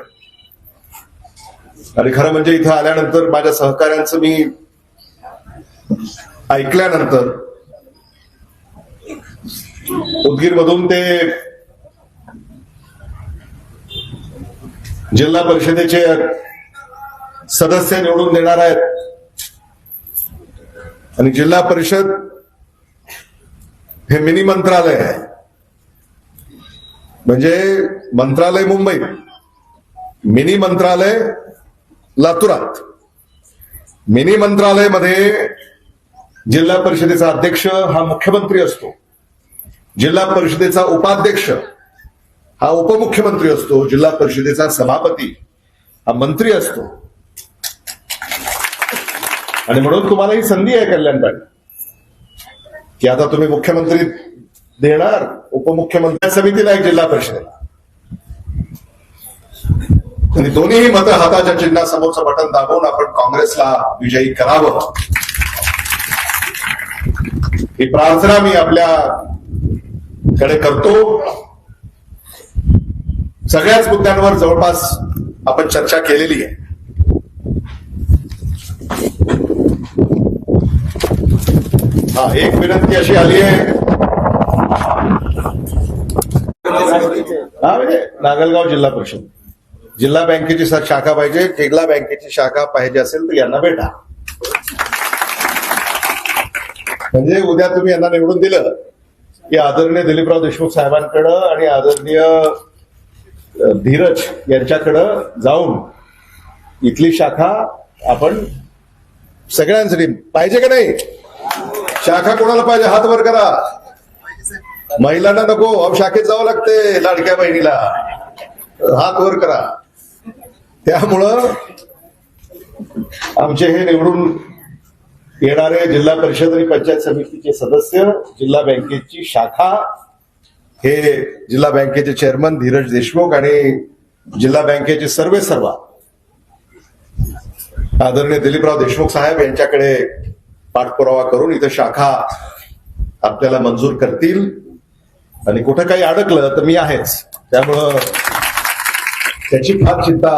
आणि खरं म्हणजे इथं आल्यानंतर माझ्या सहकाऱ्यांचं मी ऐकल्यानंतर उदगीरमधून ते जिल्हा परिषदेचे सदस्य निवडून देणार आहेत आणि जिल्हा परिषद हे मिनी मंत्रालय आहे. म्हणजे मंत्रालय मुंबईत, मिनी मंत्रालय लातूरात. मिनी मंत्रालयामध्ये जिल्हा परिषदेचा अध्यक्ष हा मुख्यमंत्री असतो, जिल्हा परिषदेचा उपाध्यक्ष हा उपमुख्यमंत्री असतो, जिल्हा परिषदेचा सभापती हा मंत्री असतो. आणि म्हणून तुम्हाला ही संधी आहे कल्याणकारी की आता तुम्ही मुख्यमंत्री देणार, उपमुख्यमंत्री समितीला एक जिल्हा परिषदेला, आणि दोन्हीही मतं हाताच्या चिन्हासमोरचं बटन दाबून आपण काँग्रेसला विजयी करावं ही प्रार्थना मी आपल्याकडे करतो. सगळ्याच मुद्द्यांवर जवळपास आपण चर्चा केलेली आहे. हा, एक विनंती अशी आली आहे, हा म्हणजे नागलगाव जिल्हा परिषद, जिल्हा बँकेची शाखा पाहिजे, जिल्हा बँकेची शाखा पाहिजे असेल तर यांना भेटा. म्हणजे उद्या तुम्ही यांना निवडून दिलं की आदरणीय दिलीपराव देशमुख साहेबांकडं आणि आदरणीय धीरज यांच्याकडं जाऊन इथली शाखा आपण सगळ्यांसाठी पाहिजे का नाही? शाखा कोणाला पाहिजे? हात वर करा. महिलांना नको, अब शाखेत जावं लागते लाडक्या बहिणीला. हात वर करा. त्यामुळं आमचे हे निवडून येणारे जिल्हा परिषद आणि पंचायत समितीचे सदस्य, जिल्हा बँकेची शाखा, हे जिल्हा बँकेचे चेअरमन धीरज देशमुख आणि जिल्हा बँकेचे सर्वेसर्वा आदरणीय दिलीपराव देशमुख साहेब यांच्याकडे पाठपुरावा करून इथं शाखा आपल्याला मंजूर करतील. आणि कुठं काही अडकलं तर मी आहेच, त्यामुळं त्याची फार चिंता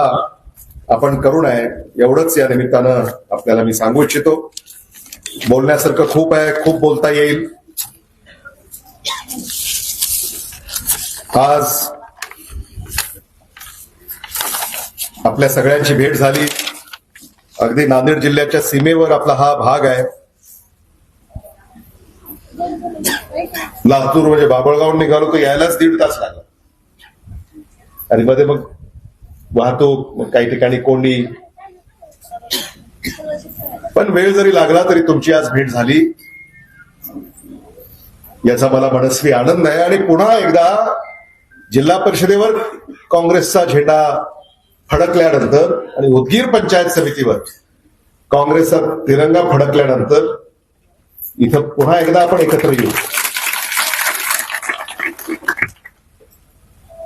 आपण करू नये, एवढंच या निमित्तानं आपल्याला मी सांगू इच्छितो. बोलण्यासारखं खूप आहे, खूप बोलता येईल. आज आपल्या सगळ्यांची भेट झाली. अगदी नांदेड जिल्ह्याच्या सीमेवर आपला हा भाग आहे. लातूर म्हणजे बाबळगाव निघालो तर यायलाच 1.5 तास लागला. आणि मध्ये मग वाहतूक, मग काही ठिकाणी कोंडी, पण वेळ जरी लागला तरी तुमची आज भेट झाली याचा मला मनस्वी आनंद आहे. आणि पुन्हा एकदा जिल्हा परिषदेवर काँग्रेसचा झेंडा फडकल्यानंतर आणि उदगीर पंचायत समितीवर काँग्रेसचा तिरंगा फडकल्यानंतर इथं पुन्हा एकदा आपण एकत्र येऊ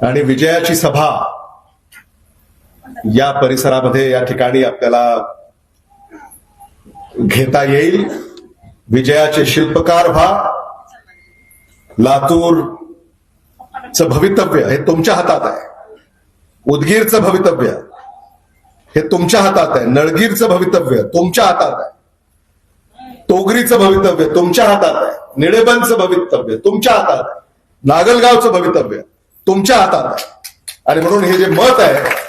आणि विजयाची सभा या परिसरामध्ये, या ठिकाणी आपल्याला घेता येईल. विजयाचे शिल्पकार व्हा. लातूरचं भवितव्य हे तुमच्या हातात आहे. उदगीरचं भवितव्य हे तुमच्या हातात आहे. नळगीरचं भवितव्य तुमच्या हातात आहे. तोगरीचं भवितव्य तुमच्या हातात आहे. निळेबंदचं भवितव्य तुमच्या हातात आहे. नागलगावचं भवितव्य तुमच्या हातात आहे. आणि म्हणून हे जे मत आहे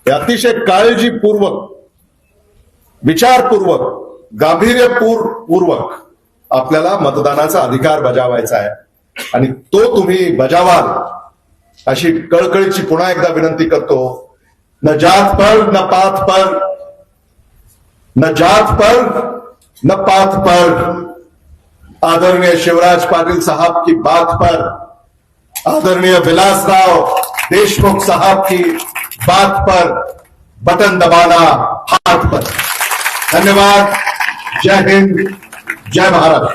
ते अतिशय काळजीपूर्वक, विचारपूर्वक, गांभीर्यपूर्वक आपल्याला मतदानाचा अधिकार बजावायचा आहे. आणि तो तुम्ही बजावाल अशी कळकळीची पुन्हा एकदा विनंती करतो. न जात पर न पात पर, न जात पर न पात पर, आदरणीय शिवराज पाटिल साहब की बात पर, आदरणीय विलासराव देशमुख साहब की बात पर बटन दबाना हाथ पर. धन्यवाद. जय हिंद, जय महाराष्ट्र.